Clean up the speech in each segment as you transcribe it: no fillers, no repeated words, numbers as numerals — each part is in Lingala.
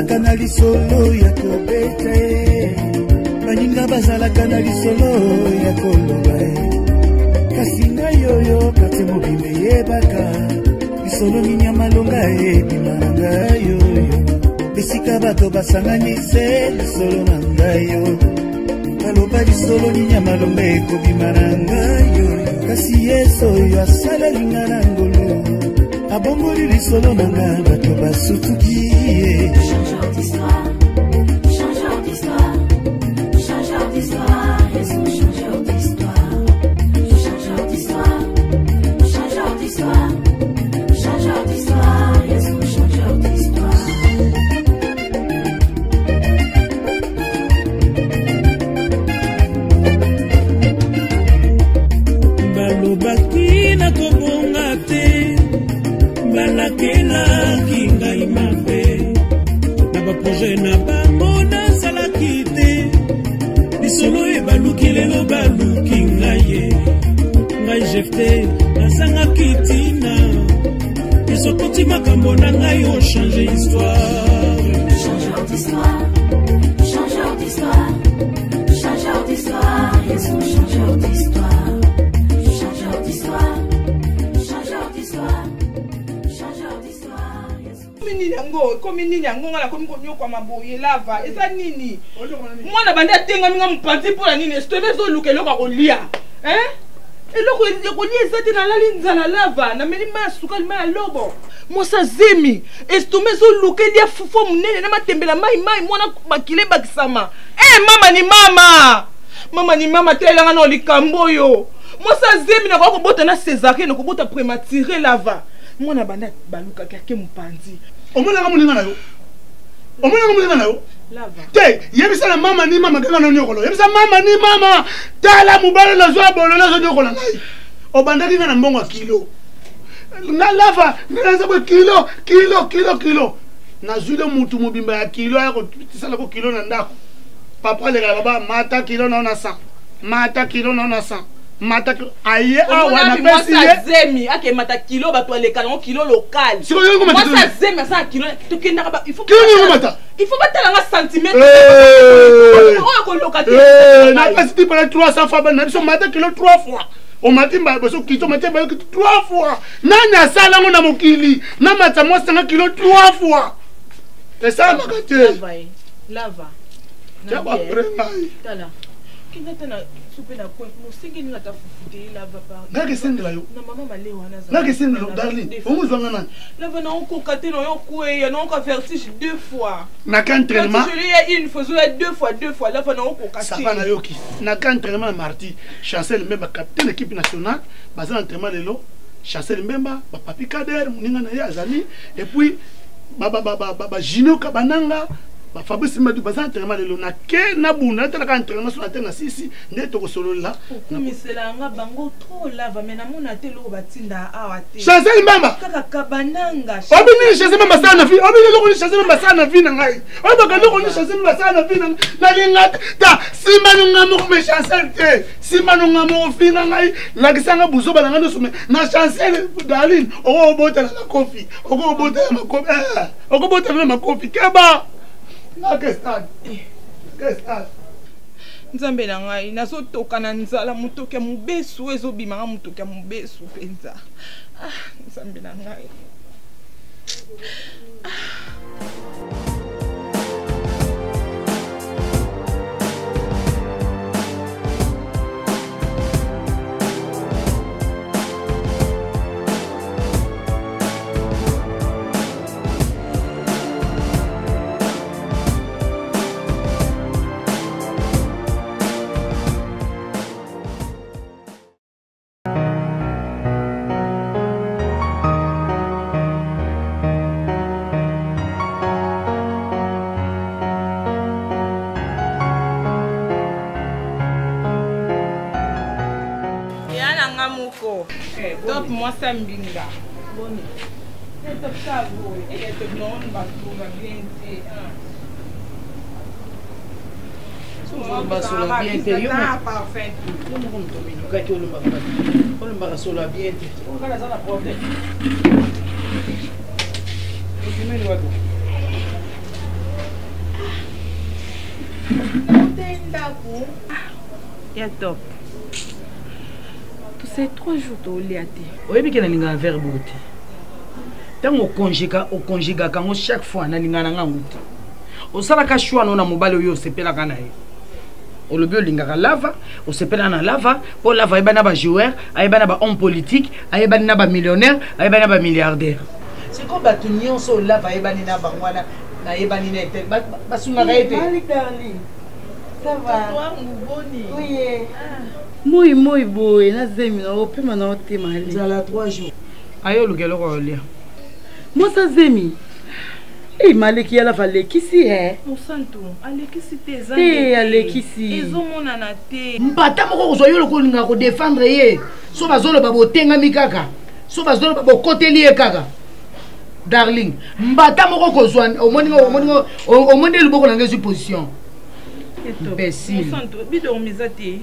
bazalaka na lisolo ya kobeta baninga bazalaka na lisolo ya koloba kasi ngai oyo kati mobimba yebaka lisolo nini ya malonga ebima na ngai oyo esika bato basanganise lisolo na ngai yo baloba lisolo nini ya malonga ekobima na ngai oyo kasi yesu oyo asalelinga na ngolu abongoli lisolo na ngai bato basutuki Changeur d'histoire, changeur d'histoire, changeur d'histoire, Jésus, changeur d'histoire, changeur d'histoire, changeur d'histoire, changeur d'histoire, Jésus, changeur d'histoire. balobaki na kobonga te balakelaki ngai mabe na baproje na bango nasalaki te lisolo ebaluki lelo baluki ngai ye ngai jefte nasangaki ntina esokoti makambo na ngai ochange histoire. Changeur d'histoire, changeur d'histoire, changeur d'histoire, Jésus, changeur d'histoire, changeur d'histoire, changeur d'histoire, changeur d'histoire, Jésus. Komi nini yango ngala komi konyokwa maboye lava eza nini mwana bandi atengami nga mopanzi mpona nini esitobe ezoluka eloko akolia eloko ekolia eza te nalali nzala lava nameli ma ya sukali ma ya lobo mosa zemi esitome ezoluka elia fufo monene na matembela mai mwana makile bakisama mama ni mama mama ni mama telanga na likambo oyo mosa zemi nakoka kobota na césarien nakobota prématuré lava mwana bandi balukaki ake mopanzi omonaka moninga na yo omonaka moninga na yo te yebisa na mama ni mama kanga na nyokolo yebisa mama ni mama tala mobale na zo abolo na zo nyokola ngai obandaki nga na mbongo ya kilo na lava nganza kwa kilo nazwile mutu mobimba ya kilo ya kotisala ko kilo na ndako papa le baba mata kilo na ona 100 mata kilo na ona 100 mata aye awa na pesi ye zemi ake mata kilo bato aleka na kilo local siko yo ngoma moi ça zemi ça kilo to kenda ba il faut kilo ngoma il faut batala nga centimètre on ko local na pesi ti para 300 fois na biso mata kilo 3 fois o matimba boso kito matimba 3 fois nani asala ngo na mokili na mata mo 5 kilo 3 fois c'est ça makate lava ya ba prema tala kinga tana soupe na ko no singi nga ta fufude lava pa ngake sendela yo na mama malewa na za ngake sendela darling omu zwanga nani lava na ko kate no yo ko ya no ka vertige 2 fois na ka entraînement je l'ai une fois je 2 fois lava na ko kate ça va na yoki na ka entraînement na mardi Chancel Mbemba capitaine équipe nationale bazana entraînement lelo Chancel Mbemba ba papi Kader muninga na ye azali et puis ba Jino Kabananga ba Fabrice Madu bazana entraînement lelo na ke na bunda tala ka entraînement sur la terre na sisi ndeto ko solo la na misela nga bango trop lava mena mona te lo batinda awate Chancel Mbemba kaka Kabananga obini Chancel Mbemba sana fi obini loko ni Chancel Mbemba sana fi na ngai obaka loko ni Chancel Mbemba sana fi na linga ta simanu ngamo me Chancel te simanu ngamo fi na ngai la kisanga buzo bana ngano sume na Chancel darling o bota na kofi o bota na kofi o bota na kofi keba na kestan nzambe na ngai nazotoka na nzala motoki ya mobesu ezobimanga motoki ya mobesu mpenza nzambe na ngai top moi ça mbinga boni top ça vous et top non va bien Basola bien te yo parfait no mo to mi ka ke olumba basola bien te o kana sana porte o kimi ni watu Ya top. Tous ces 3 jours to liate. Oyebi ke na linga verre beauté. Tant au conjuga quand chaque fois na linga na nguti. O sala ka choix no na mobile yo sepela kana ye. O lobi o linga ka lava, o sepela na lava, po lava e bana ba joueur, ay bana ba homme politique, ay bana ba millionnaire, ay bana ba milliardaire. C'est comme ba tunyon so lava e bana na ba ngwana na e bana na tel ba sunga ka ete. Ça va. Toi nguboni. Oui. Moi boy, na zemi na opema na otema ali. Zala 3 jours. Ayo lukelo ko lia. Moi ça zemi. Eh maleki ya la valekisi Musantu, alekisi te za. alekisi. Ezomona na te. Mbata moko ko zoyo ko linga ko défendre ye. So bazolo ba botenga mikaka. So bazolo ba bokoteli ye kaka. Darling, mbata moko ko zwa omoni luboko na ngezi position. Imbécile. Musantu, bidormiza te.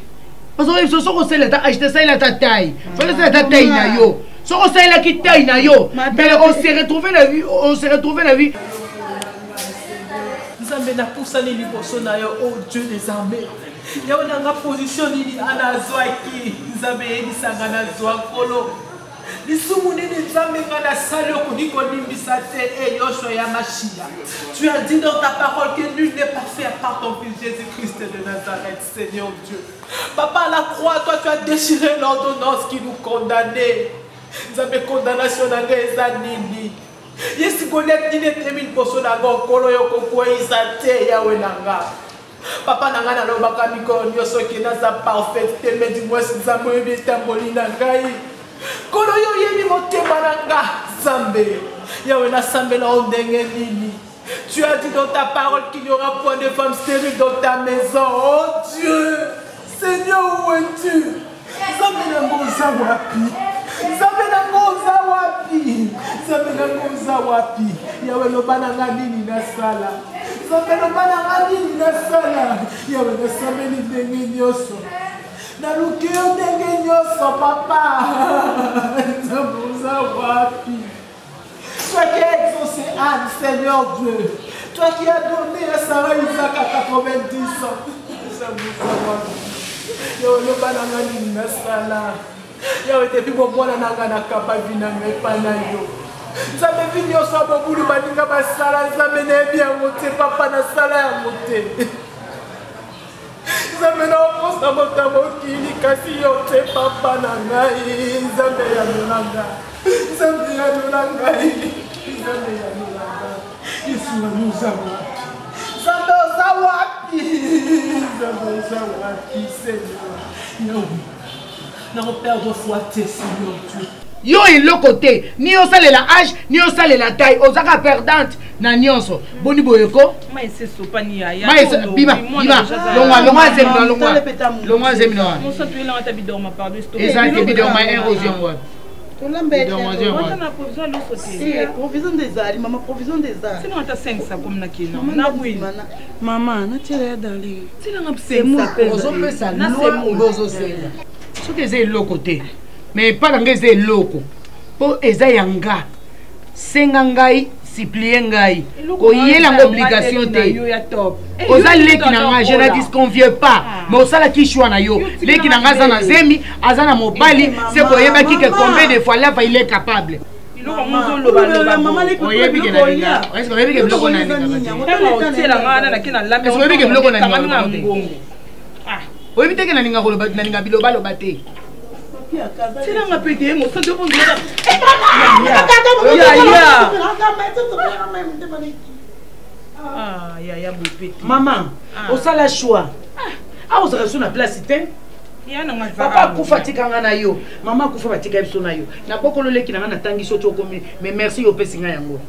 Parce que so ko sela ta acheter ça il a ta taille. Faut laisser ta taille na yo. So ko sela ki taille na yo. Mais on s'est retrouvé la vie. Nzambe na pusani liboso na yo, oh Dieu des armées. Yawe na nga position nini anazwaki. Nzambe yebisanga na zwa kolo. Lisumu nini nzambe nga na sali okoniko nimbisa te e Yoshua ya Machia. Tu as dit dans ta parole que nul n'est parfait à part ton fils Jésus-Christ de Nazareth, Seigneur Dieu. Papa, à la croix, toi tu as déchiré l'ordonnance qui nous condamnait. Nzambe condamnation na nga eza nini. Yesi kolet nini temil poso na nga okolo yo kokweyisa te yawe na nga. Papa na nga nalobaka mikolo nyonso ke naza parfait te me du moins nzambe oyebi etamboli na ngai. Kolo yo yebi motema na nga Nzambe. Yawe nasambela o ndenge nini. Tu as dit dans ta parole qu'il n'y aura point de femme stérile dans ta maison. Oh Dieu, Seigneur, où es-tu? Nzambe na ngo oza wapi? Nzambe na ngo oza wapi? Nzambe na ngo oza wapi? Yawe loba na nga nini nasala? Nzambe loba na nga nini nasala? Yawe nasambeli ndenge nyonso. Naluki yo ndenge nyonso papa. Nzambe oza wapi? Toi qui as exaucé Anne, Seigneur Dieu. Toi qui as donné à Sarah Isaac à 90 ans. Nzambe oza wapi? Yawe loba na nga nini nasala? Yawe te bibo mwana nanga na kapa vina mepa na yo. Nzambe vini yo sa bobulu baninga basala. Nzambe na ebi yango te papa na sala yango te. Nzambe na oposa motambo kili kasi yo te papa na ngai. Nzambe ya nolanga. Nzambe ya nolanga. Nzambe ya nolanga. Yesu na nous wapi? Nzambe oza wapi? Nzambe oza wapi Seigneur? Yawe. Non, perdre foi, Seigneur Dieu. Yo il le côté, ni au sale la âge, ni au sale la taille, aux aka perdante, na nyonso. Boni boyeko. Mais c'est sopani ya. Mais bima. Longa zemino. Mon sang tu es là en tabidor ma pardon. Exact, bidor ma érosion moi. Provision des arts, maman, provision des arts. C'est non ta 5 ça comme na kino. Na oui. Maman, na tire darling. C'est là c'est moi. Ozo pesa loin ozo sela. Ce que c'est le côté. Mais pas dans les locaux. Pour eza yanga. Sengangai, supplier ngai. Ko yela obligation te. Oza leki na nga, je ne disconvie pas. Mais osala ki choix na yo. Leki na nga za na zemi, azana mobali, c'est ko yeba ki que combien de fois là il est capable. Maman les oyebi ke na linga. Est-ce que oyebi ke bloko na linga? Est-ce que oyebi ke bloko na linga? Ah, oyebi te ke na linga ko na linga biloba lo bate. C'est là ma pété, mon sang de bon Dieu. Ah, ya mon pété. Maman, au sala choix. Ah, on se reçoit na place ite. Papa kufa tikanga na yo. Maman kufa batika biso na yo. Na bokolo leki na tangi soto komi. Mais merci yo pesinga yango.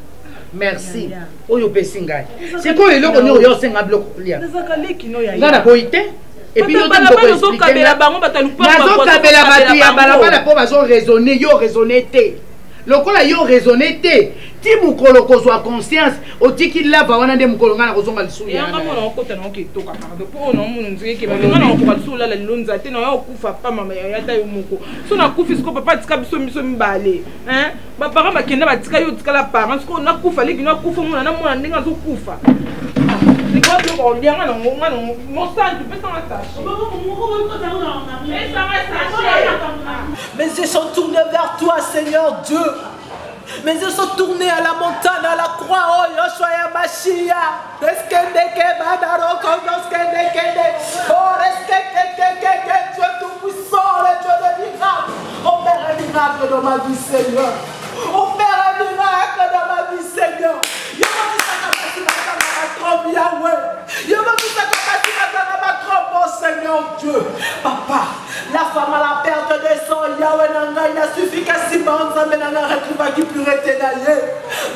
Merci. Oyo pesinga. C'est quoi eloko ni yo senga bloko lia. Nazaka leki no ya. Ngana boite. Et puis, nous avons kabela batu ya balabala po bazo raisonner yo raisonner te. Lokola yo raisonner te. Ti mukolo kozwa conscience otiki lava wana nde mukolo ngana kozonga lisuya. Yanga mona okota na okitoka pardon. Po no munu nzike ba ngana okoba lisuya la lonza te na yo okufa pa mama ya ta yo muko. So na kufi siko papa tika biso miso mbale. Hein? Ba parents bakenda batika yo tika la parents ko na kufa leki na kufa mona na mona ndinga zo kufa. Mes yeux sont tournés vers toi, Seigneur Dieu. Mes yeux sont tournés à la montagne, à la croix. Oh, Yoshua Machia. Oh, Dieu tout-puissant, le Dieu de miracle. Opère un miracle dans ma vie, Seigneur. Opère un miracle dans ma vie, Seigneur. Seigneur Dieu, papa, la femme à la perte de sang, Yahweh Nanga, il a suffi qu'à si bon, ça m'a retrouvé qui peut rester d'ailleurs.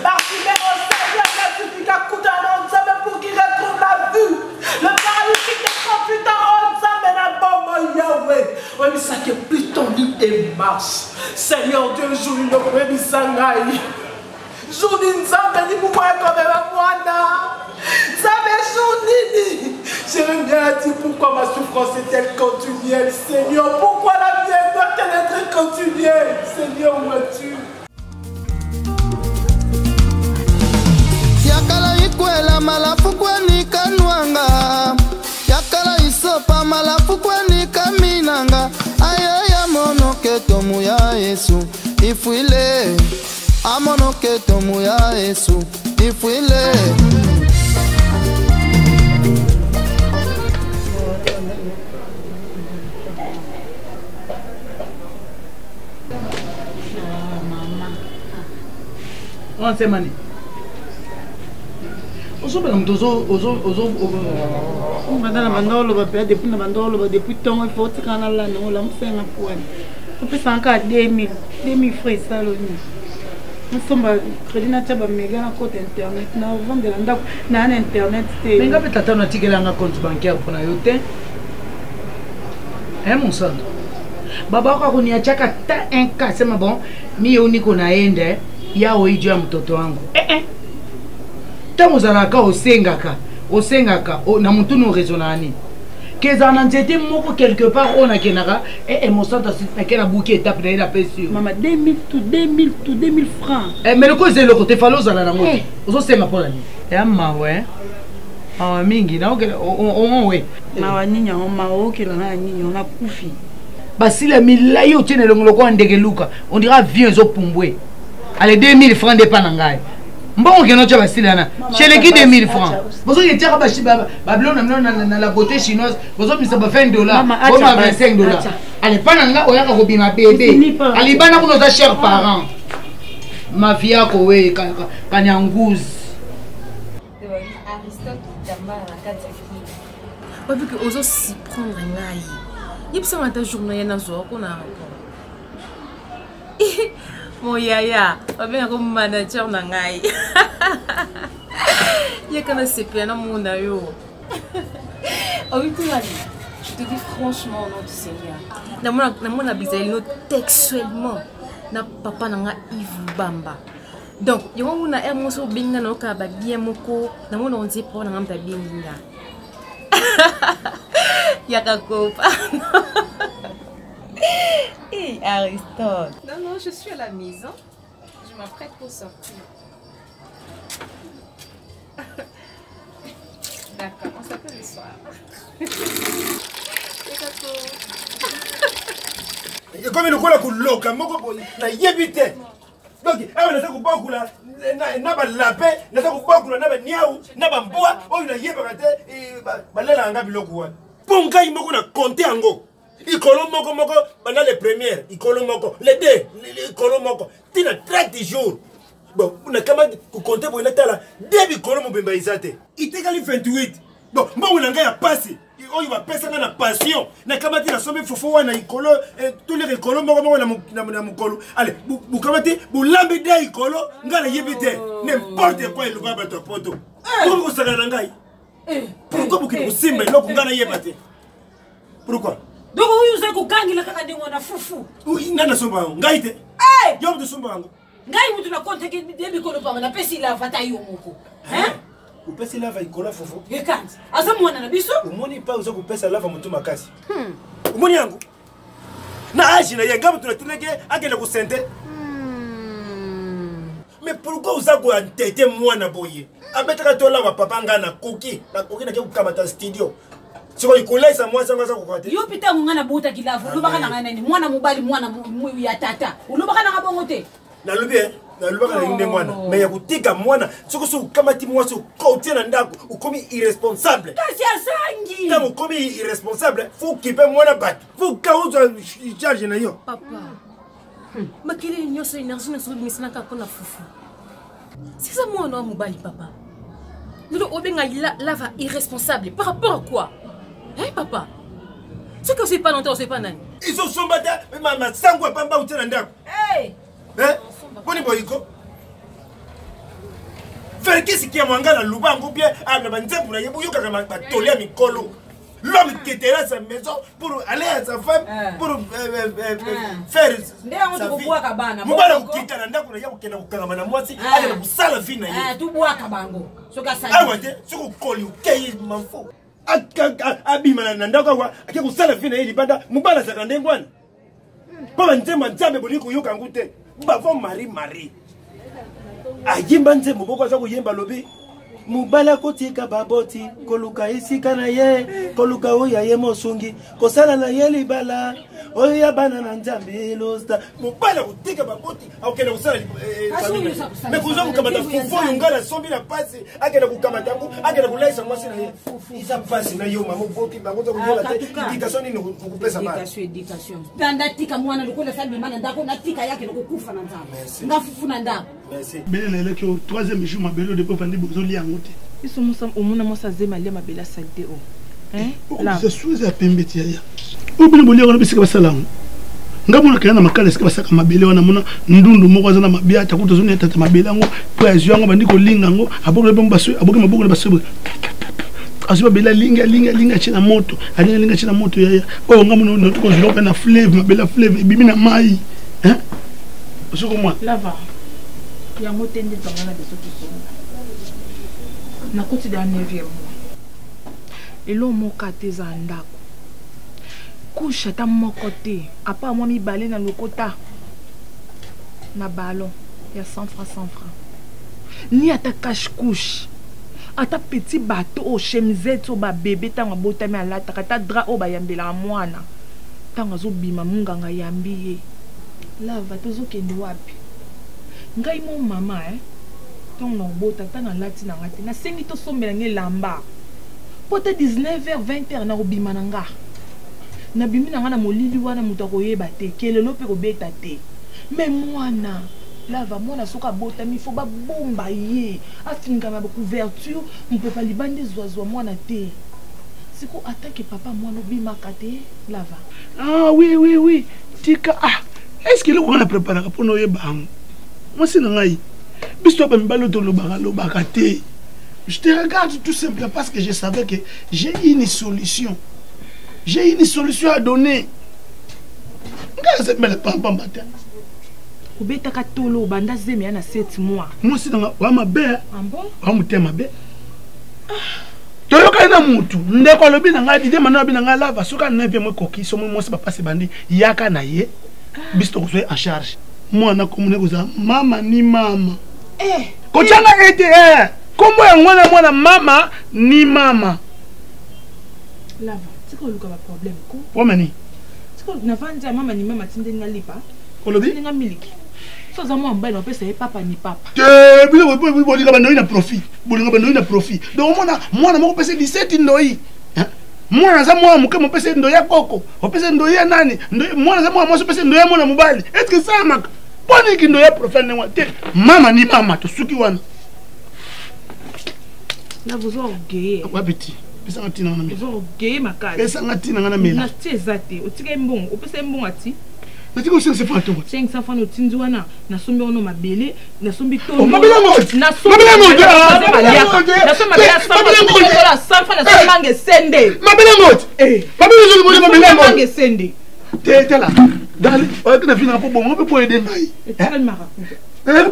Bartimée au Seigneur, il a suffi qu'à coûter un homme, ça pour qu'il retrouve la vue. Le paralytique de 38 ans, ça m'a bon, Yahweh. Oui, mais ça qui est plus ton lit et marche. Seigneur Dieu, jour le premier sangaï. Jour d'insambé, ni pour moi, comme un moine. Ça fait journée. J'aimerais bien dire pourquoi ma souffrance est-elle continuelle, Seigneur. Pourquoi la mienne doit-elle être continuelle, Seigneur, où es-tu? Yakala ikwela malafu kwani kanwanga. Yakala isopa malafu kwani kaminanga. Ayaya monoke tomu ya Yesu ifuile. Amonoke tomu ya Yesu ifuile. On sait mani. Madame Mandolo va perdre depuis Mandolo va depuis temps il faut que quand là non là me fait un point. On peut s'en cas 2000 francs ça là. Nous sommes crédit na taba méga na compte internet na vendre la na internet té. Mais ngabe tata na tikela na compte bancaire pour na yote. Mon sang. Baba kwa kuniachaka ta un cas sema bon mi uniko naende ya oijo ya mtoto wangu. Tangu zalaka osengaka na mutunu rezonani. Keza na nzete moko quelque part on a kenaka mon sang na kena bouquet étape de la pesure. Maman 2000 francs. Mais le cause le côté falo zala nango. Ozo senga pour la ni. Ma ouais. Ah mingi na on ouais. Ma ninya on ma okela na ninya on a kufi. Basi la milayo tiene le ngoloko ndege luka. On dira viens zo pumbwe. Allez 2000 francs de panangai. Bon que notre basilana. Chez les qui 2000 francs. Vous avez tiré Babylone na la beauté chinoise. Vous avez mis ça $20. Vous avez $25. Allez pananga oya ka kobima bébé. Allez bana ko nos chers parents. Mafia ko we kanyangouze. Aristote tamba na kati ki. Parce que ozo si prendre ngai. Yipsa mata journée na zo ko na. Mon yaya, on vient comme manager nangai. Il y a quand même ces plans mon ayo. Oh oui, je te dis franchement, non, tu sais bien. Na mon abisé textuellement. Na papa nanga Yves Bamba. Donc, il y a un na er moso binga no ka ba bien moko. Na mon on dit pour na ngam binga. Yaka kopa. Hey Aristote. Non, je suis à la maison. Je m'apprête pour sortir. D'accord, on s'appelle le soir. Et comme il coule kuloka moko na yebite. Donc, on a ko bakula na ba lapin, na ko bakula na ba niau, na ba mboa, o na yebaka te balela nga biloko wa. Ponga imoko na compter ango. Ikolo moko pendant les premières, ikolo moko, les deux, ikolo moko. Tina 30 jours. Bon, on a quand même compter pour une tala. Début ikolo mo bemba izate. Itegali 28. Bon, moi on a nga ya passé. Il va passer na passion. Na kamati na sombe fofo wana ikolo tous les ikolo moko na mukolo. Allez, bu kamati bu lambe de ikolo ngala yebite. N'importe quoi il va battre poto. Pourquoi ça na ngai? Pourquoi vous qui simba loko ngana yebate? Pourquoi? Donc vous avez dit que vous avez fufu. Oui, vous avez dit que vous avez dit que vous avez dit que vous avez dit que vous avez dit que vous avez dit que vous avez dit que vous avez dit que vous avez dit que vous avez dit que vous avez dit que vous avez dit que vous avez dit que vous avez dit Mais pourquoi vous avez entêté moi na boye? Abetaka tola wa papa nga na koki na kamata studio. Siko ikolesa moi sanga za kukwate. Yo pita ngana buta kilavu. Ulubaka na nani? Mwana mubali mwana mwi ya tata. Ulubaka na ngabongote. Na lubi na lubaka na inde mwana. Mais ya kutika mwana siko so kamati moi so kote na ndako ukomi irresponsable. Kasi asangi. Kama ukomi irresponsable, faut kipe mwana batu. Faut kauza charge na yo. Papa. Makili nyoso énergie na so misana ka kona fufu. C'est ça moi non mobali papa. Nous obenga lava irresponsable par rapport à quoi? Hein papa? C'est que c'est pas longtemps, c'est pas nani. Ils sont sombata mama sangwa pamba utena ndako. Hey! Hein? Boni boyiko. Faire qu'est-ce qui est mwanga na lubango bien à na banzembu na yebu yoka kama batolea mikolo. L'homme qui était là à sa maison pour aller à sa femme, pour faire sa vie. Mubala ukita na ndako na yabu kena ukanga na mwasi, ale na busala vie na ye. Tu bois kabango. Soka sa. Ah wate, soko koli ukei manfo. Abima na ndako wa, ake kusala vie na ye libanda, mubala sa kandengwana. Papa nzemba nzambe boni kuyoka ngute. Bavo mari. Ayimba nzembo boko za kuyemba lobi. Mubala kotika baboti koluka isika na ye koluka oya ye mosungi kosala na ye libala oya bana na nzambe losta mubala kotika baboti akena kusala mais kuzo mukamata fufo yongala sombi na pasi akena kukamata ngo akena kulaisa mwasi na ye isa pasi na yo mamo boti bakoza kuyola te éducation ni kukupesa ba éducation tanda tika mwana lokola sabi mana ndako na tika yake lokukufa na nzambe ngafufu na ndako merci bele le que troisième jour ma belle de pofandi bozoli yangote Ils sont au monde moi ça zema lia ma belle saleté oh hein là c'est sous à pembeti ya obini boli ngona bisika basalamu ngabona kana makala sika basaka mabele wana mona ndundu moko zana mabia ta kuto zone tata mabele ngo poezi yango bandi ko linga ngo aboko le baso aboke maboko le baso azuba bela linga china moto alinga china moto ya o ngamona ndo ko jilo na fleuve mabela fleuve bimi na mai hein osoko moi lava ya motende tongana de soki na koti da 9e mois elo moka te za ndako kusha ta moko te apa mwa mibale na lokota na ballon ya 100 francs ni ata cash couche ata petit bateau au chemisette au ba bébé tanga botami alata kata dra o ba yambela mwana tanga zo bima munganga yambiye lava tozo kende wapi ngai mo mama ton no bota tanga lati na ngati na sengi to sombela nge lamba pota 19h 20h na obima nanga na bimi nanga na molili wana muto koyeba te kelelo pe ko beta te mais mwana lava mwana soka bota mi fo ba bomba ye afinga ba couverture on peut pas libande zoazo mwana te siko attaque papa mwana obima kate lava ah oui tika est-ce que le on a préparé pour no yeba moi c'est ngai biso ba mbalo to lobaka te je te regarde tout simplement parce que je savais que j'ai une solution à donner ngai c'est mele pamba matin obeta ka tolo banda zeme na 7 mois moi c'est nga wa mabe ambo wa mutema be toyoka na mutu ndeko lobi na ngai dide manana bina ngai lava soka na pe mo koki so mo se papa se bandi yaka na ye biso ko en charge moi na komune koza mama ni mama kochanga ete kombo ya mwana mama ni mama lava tiko luka ba problème ko wamani tiko na vanja mama ni mama tinde ngalipa kolobi nga miliki so za mo mbali opesa papa ni papa te bilo bolinga bandoi na profit donc mwana moko pesa 17 ndoi mwana za mwa muke mo pesa ndoi ya koko opesa ndoi ya nani ndoi mwana za mwa mo pesa ndoi ya mwana mobali est-ce que ça maka poni ki ndoi ya profane wa te mama ni mama to suki wana na vous orgueil wa petit pesa ngatina na mimi vous orgueil makali pesa ngatina ngana mimi na tezate otike mbongo opesa mbongo ati natiko 500 francs to 500 francs otinzi wana na sombi ono mabele na sombi to mabele ngo na sombi la sanfa na sombi mange sende mabele ngo mabele ngo mabele ngo mange sende te la dali o que na fina po bon pe po ede ngai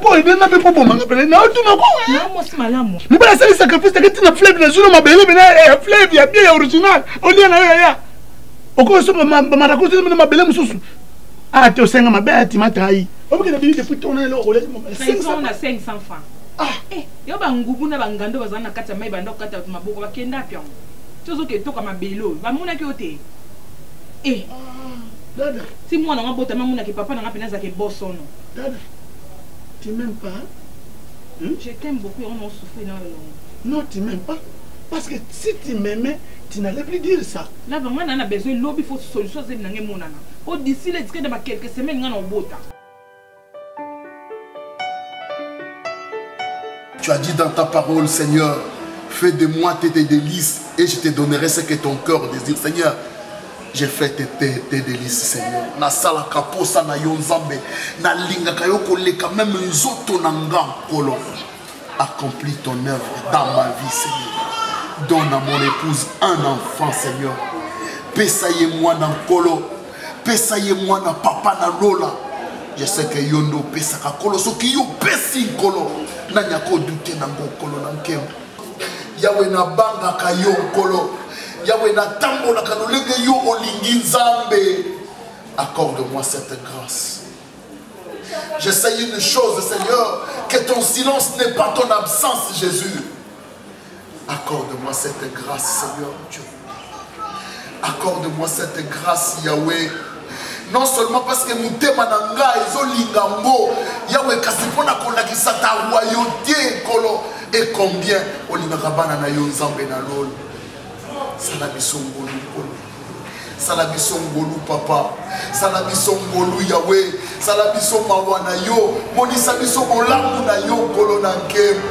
po ede na pe po bon manga pele na tu na ko na mo simalamu ni bala sali sacrifice te na fleuve na zulu mabele bena fleuve ya bien original o lia na ya o ko so mara ko so na mabele mususu te osenga mabe ati matai Omo ke na bini depuis tourner le relais. 500 na 500 francs. Ah, yo ba ngubu na bangando bazana kata mai banda kata maboko bakenda pya. Tozo ke toka mabelo. Ba muna ki ote. Dada. Si moi na ngabota mamuna ki papa na ngapena za ke bosono. Dada. Tu m'aimes pas? Je t'aime beaucoup, on a souffert dans le long. Non, tu m'aimes pas. Parce que si tu m'aimais, tu n'allais plus dire ça. Là, vraiment, on a besoin de l'eau, il faut solution. D'ici les disques de quelques semaines, on a un beau temps. Tu as dit dans ta parole, Seigneur, fais de moi tes délices et je te donnerai ce que ton cœur désire. Seigneur, j'ai fait tes délices, Seigneur. Na sala kaposa na yonzambe, na linga kayoko leka même nzoto na ngakolo. Accomplis ton œuvre dans ma vie, Seigneur. Donne à mon épouse un enfant, Seigneur. Pesaye-moi dans kolo, pesaye-moi dans papa na lola. Je sais que yondo pesaka kolo, so ki yo pesi kolo. Na nyako douter na ngokolo na nkem. Yawe na banga kayo kolo. Yahweh na tambo na kanolenge yo olingi nzambe. Accorde-moi cette grâce. J'essaye une chose, Seigneur, que ton silence n'est pas ton absence, Jésus. Accorde-moi cette grâce, Seigneur Dieu. Accorde-moi cette grâce, Yahweh. Non seulement parce que mutema nanga ezolingango, Yahweh kasipona kolakisa ta royauté kolo et combien olingakabana na yo nzambe na lolo. Salabisongolu kolo. Salabisongolu papa. Salabisongolu Yahweh. Salabisongo na yo. Monisa biso molamu na yo kolo na nkemu.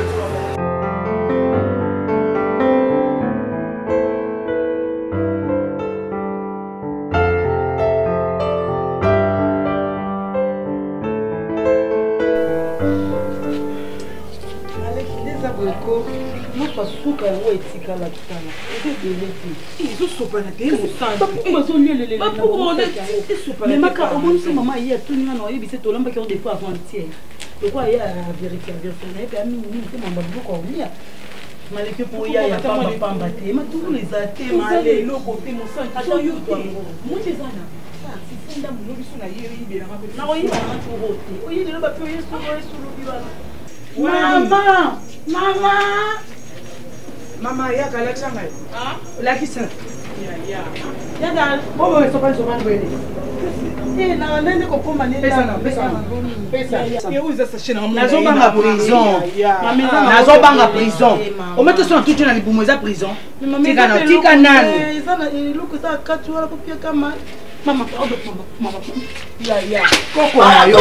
Suka yango etikala kitana ezobelete omonisi mama ye atuni wana oyebisi tolambaki yango defo avant-hier lokwa ye avérité nayebi amingi te mamba biloko aolia maleki mpo ya ya pambapamba te matulu eza te maleloko te mosantoyo te moti eza na nakoyibana turo te oyelelo bape oyesulubi wana Mama, ya kala changa. Ah? Laki sana. Ya da bobo sopan bele. Na nende ko poma nende. Pesa. Et où est ça chez nous? Nazo banga prison. Nazo banga prison. O mette son tout na libumo za prison. Tika nani. Izana iluko ta katu wala kopia kama. Mama, mama. Ya. Koko na yo.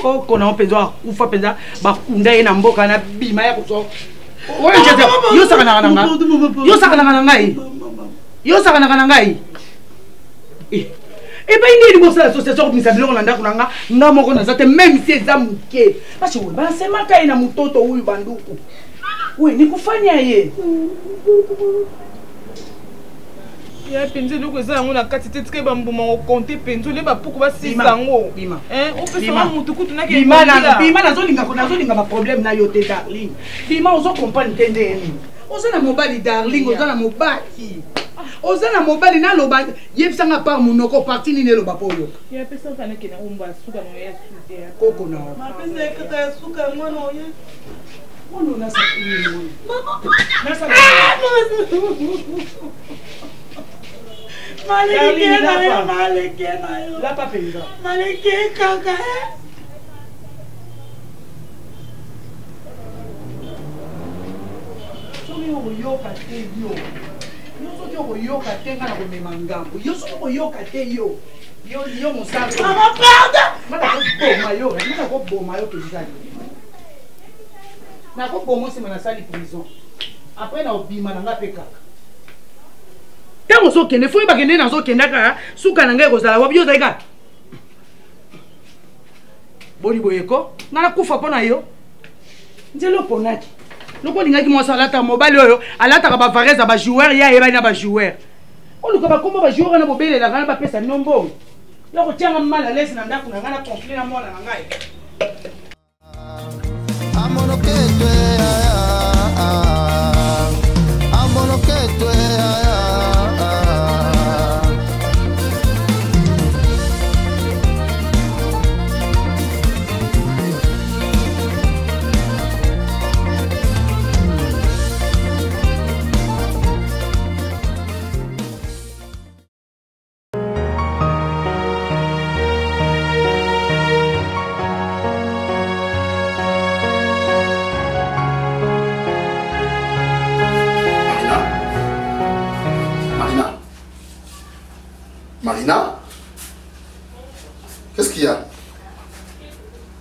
Koko na opezwa ufa peza bakunda ye na mboka na bima ya kuzo. Oye jete, yo sakana nanga. Yo sakana ngai. Et ben il y a une association qui s'appelle Rolanda Kunanga, nga moko na zate même si ezamuke. Parce que ba sema kai na mutoto huyu banduku. Oui, nikufanya ye. Ya penze loko za ngona kati tetike ba mbuma o compter penzo le ba puku ba 600 bima. On peut se rendre mutu kutu na ke bima na zolinga ba problème na yo te darling. Bima ozo comprendre tende ni. Ozo na mobali darling, ozo na mobali. Ozo na mobali na loba yebisanga par monoko parti ni loba poyo. Ya pesa kana ke na umba suka no ya suka. Koko na. Ma pesa kaka ya suka ngwana oye. Ono na sa ni. Mama. Na sa. Maleke na yo. La papenza. Maleke kaka. Somi oyoka te yo. Yo soki oyoka te ngana ko memangambo. Yo soki oyoka te yo. Yo mosala. Mama pardon. Mata ko boma yo kezali. Na ko bomo se mana sali prison. Après na obima na nga pe kaka. Tango so kende fo ibakende na so kenda ka suka na ngai kozala wabi yo zaika. Boni boyeko ngana kufa pona yo. Nzelo ponaki. Loko lingaki mo salata mobile oyo alata ka ba vareza ba joueur ya yeba na ba joueur. Oluka ba komba ba joueur na bobele la kana ba pesa nombo. Loko tianga mala lesi na ndaku na ngana conflit na mona na ngai. Qu'est-ce qu'il y a?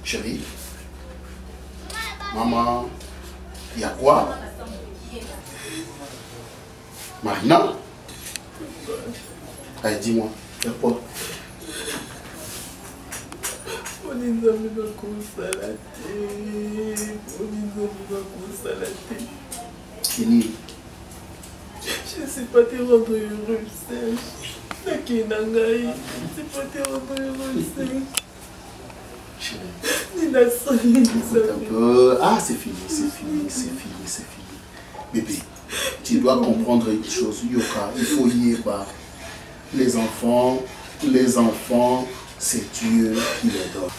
Chérie? Maman? Il y a quoi? Marina? Allez, dis-moi. Il y a quoi? Fini. Je ne sais pas te rendre heureux, Serge. Je ne sais pas te rendre heureux, Serge. Ah, c'est fini, c'est fini, c'est fini, c'est fini. Bébé, tu dois comprendre une chose, Yoka, il faut y avoir. Les enfants, c'est Dieu qui les donne.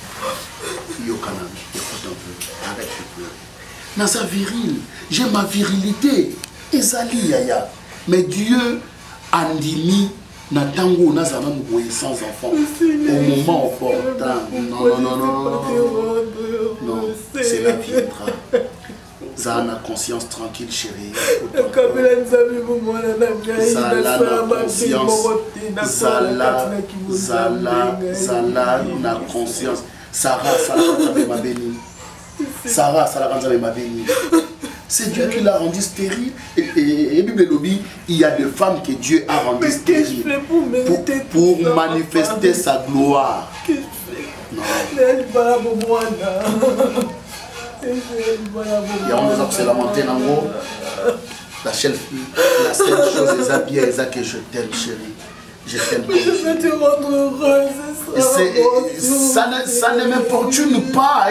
Yoka, écoute un peu, arrête de pleurer. Nasa viril, j'ai ma virilité. Ezali Yaya. Mais Dieu a dit Natango Nazama Moué sans enfant. Au moment opportun. Non, c'est la vie. Zana conscience tranquille, chérie. Zala na conscience. Zala na conscience. Sarah ma béni. Sarah ma béni. C'est Dieu qui l'a rendu stérile. Et Bible Lobby, il y a des femmes que Dieu a rendues stériles pour manifester sa gloire. Non. Il y a un c'est lamenté dans la seule chose est que je t'aime, chérie. Je t'aime. Je vais te rendre heureuse. Ça ne m'importune pas.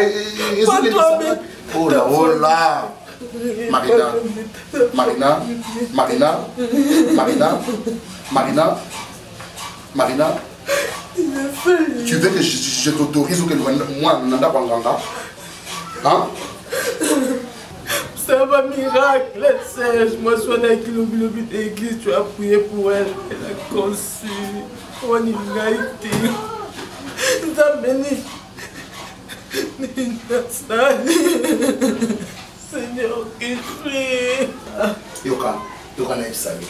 Oh là. Marina. Tu veux que je t'autorise ou que moi, Nanda Banganga? Hein? C'est un miracle, Serge. Moi, je suis dans l'église, tu as prié pour elle. Elle a conçu. On y a été. Tu as béni. Seigneur, que je fais? Yoka na Ipsayo.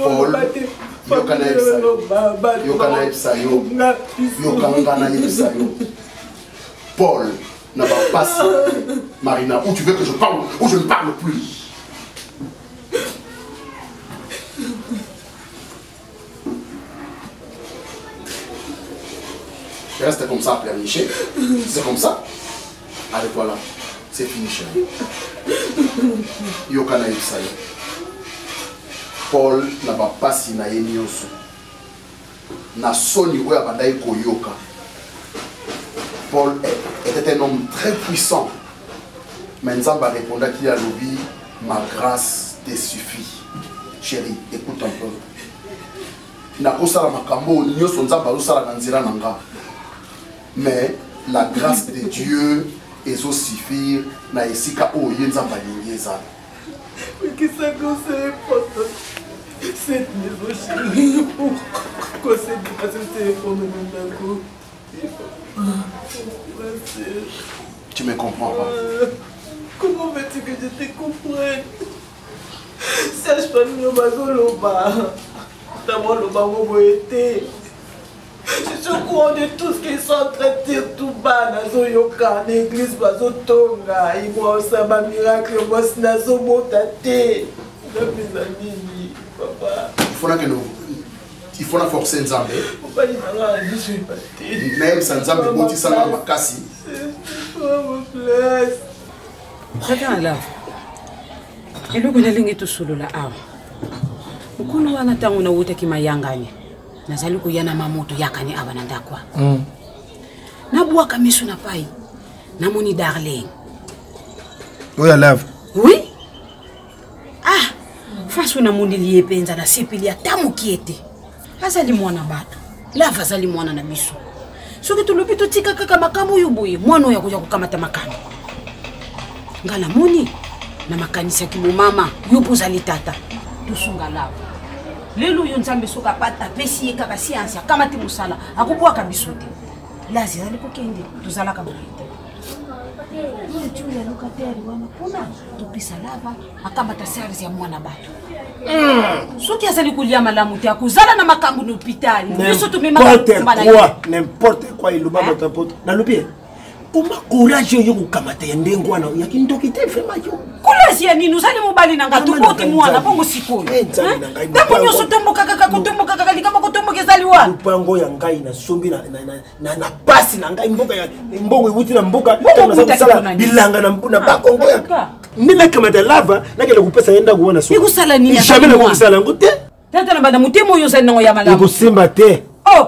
Paul, Yoka na Ipsayo. Yoka na Ipsayo. Paul n'a pas si. Marina, où tu veux que je parle, ou je ne parle plus. Je reste comme ça à pleurnicher. C'est comme ça. Allez, voilà. C'est fini, chérie. Yoka na Ipsayo. Paul n'a pas si na yenyosu. Na soni oya bandai koyoka. Paul était un homme très puissant. Mais Nzamba répondait qu'il a lobby, ma grâce te suffit. Chérie, écoute un peu. Mais la grâce de Dieu est aussi suffire. Na esika o Nzamba nyeza. Mais qui ça conseille important? Cette maison chérie pour conseiller à ce téléphone de mon Tu me comprends pas? Comment veux-tu que je te comprenne? Serge Panino Bazoloba. D'abord le babo été. Je suis au courant de tout ce qu'ils sont en train de dire tout bas. Nazo Yoka, l'église Bazotonga. Ils voient ça, ma miracle, moi c'est Nazo Motate. Mes amis, papa. Il faut la forcer Nzambe. Même sans Nzambe, boti sana makasi. Regarde là. Et le gonalingi to solo la awa. Ukulu wana tangu na wote kimayangani. Nazali kuyana mamoto yakani aba ndakwa. Nabua kamisu na pai. Namoni darling. Oya love. Oui? Ah, fasu na mundi liyepenza na sipili ya tamu kiete. Azali mwana bato. Lava azali mwana na biso. Soki tulupi totika kaka makamu yubuye, mwana oya kuja kukamata makamu. Ngala moni na makanisa kibu mama yupo zali tata. Tusunga lava. Lelo yo Nzambe soka pata pesi kaka siansi kama ti musala akubwa kabiso te. Lazi ali kokende tuzala kabulite. Ni chuya lokateri wana kuna tupisa lava akamata service ya mwana bato. soki azali kolia malamu te akozala na makambo na hôpital biso n'importe quoi iloba moto poto nalobi oma courage oyo kokamata ya ndenge wana ya kindoki te vraiment yo kolasi ya nini ozali mobali na nga tokoti mwana bongo sikoyo ntango nyonso tombokaka likama kotomboka ezali wana lupango ya ngai nasombi na pasi na ngai mboka ya mbongo ewuti na mboka nasala bilanga na mpuna bakongo ya nimekamata lava nakele kupesa yenda kuona so ikusala nini jamais nakokusala yango te tata na banda motema oyo ozali nango ya malamu ikusimba te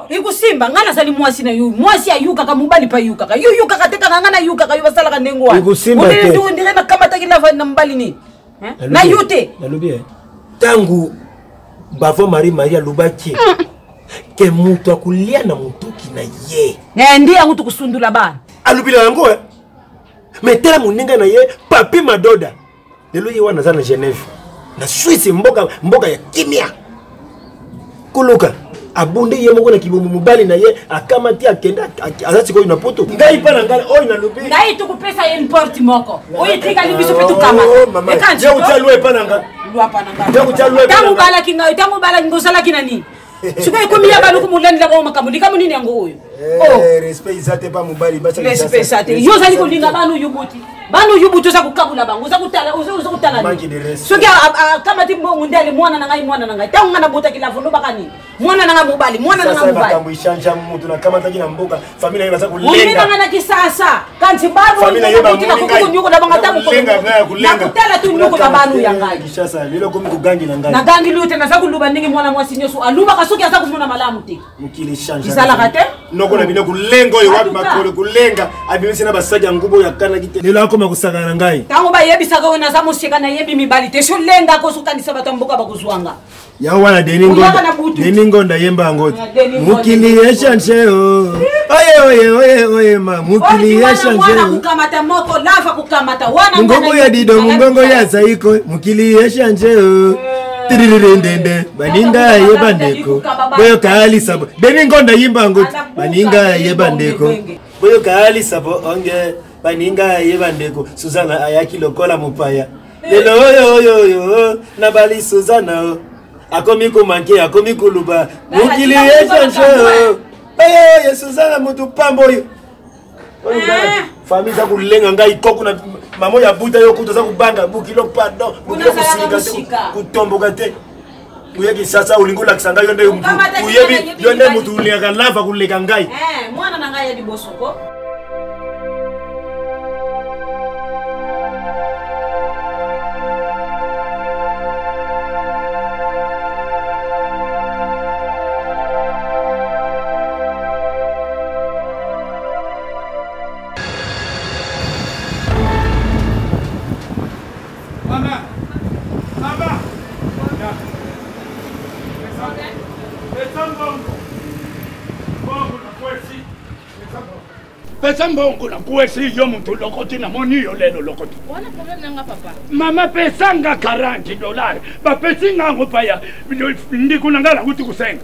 ikusimba nga nazali mwasi na yo mwasi ayukaka mobali pa yukaka yo yukaka te kaka nga na yukaka yo basalaka ndenge wana ondire nakamataki lava na mobali nini na yo te nalobi ntango bavo marie alobaki ke moto akolia na motoki na ye ndi yango tokusundula bana alobila yango mais tela moninga na ye papi madoda lelo ye wana aza na Genève na Suisse mboka ya kimia kuluka abunde ye moko na kibomo mobali na ye akamati akenda azati ko ina poto ngai pa na ngai oyo na lobi ngai tukupesa ye import moko oyo tika libiso pe tukama ekanji je utalwe pa na ngai lwa pa na ngai je utalwe tangu bala ngosala kinani siko ikomi ya baluku mulandi la ko makambo likamu nini yango oyo respect izate pa mobali basa respect sate yo zali ko linga banu yubuti banu yubuti za kukabula bango za kutala soki akamati mbongo ndele mwana na ngai tangu ngana bota kilavu ndo bakani mwana na ngai mobali mwana na ngai mobali makambo ishanja mtu na kama taki na mboka familia yeba za kulenga mwana ngana kisasa kanti babu familia yeba kuko nyuko na banga tamu kulenga kutala tu nyuko na banu ya ngai kisasa lelo komi kugangi na ngai na gangi lute na za kuluba ndingi mwana mwasi nyoso aluba kasoki aza kumuna malamu te mukili shanja kisala kate noko na bino kulenga yo wapi makolo kulenga abimisi na basaja ngubo ya kana kite lelo akoma kusaka na ngai tango ba yebisaka wona za musika na yebi mibali te sho lenga ko sukanisa batamboka bakuzwanga ya wana deningonda yemba ngoti mukili yeshansheo oye ma mukili yeshansheo kukamata moko lava kukamata wana mungongo ya dido mungongo ya saiko mukili yeshansheo tiririndende baninga yebandeko boyo kali sabo deningonda yimba ngoti baninga yebandeko boyo kali sabo onge baninga yebandeko Suzana ayaki lokola mupaya lelo oyo na bali Suzana akomi kumanke akomi kuluba mukili yeshansheo Suzana mutu pambo yo famille za kulenga ngai koko na mamo ya buta yo kuto za kubanga bukilo pardon bukilo kusika kutomboka te uyeki sasa ulingula kisanga yonde uyebi yonde mutu uliaka lava kuleka ngai mwana na ngai ya dibosoko pesa mbongo na kuwesi yo muntu lokoti na moni yo lelo lokoti wana problem nanga papa mama pesa nga $40 ba pesi nga ngopaya ndikuna ngala kuti kusenga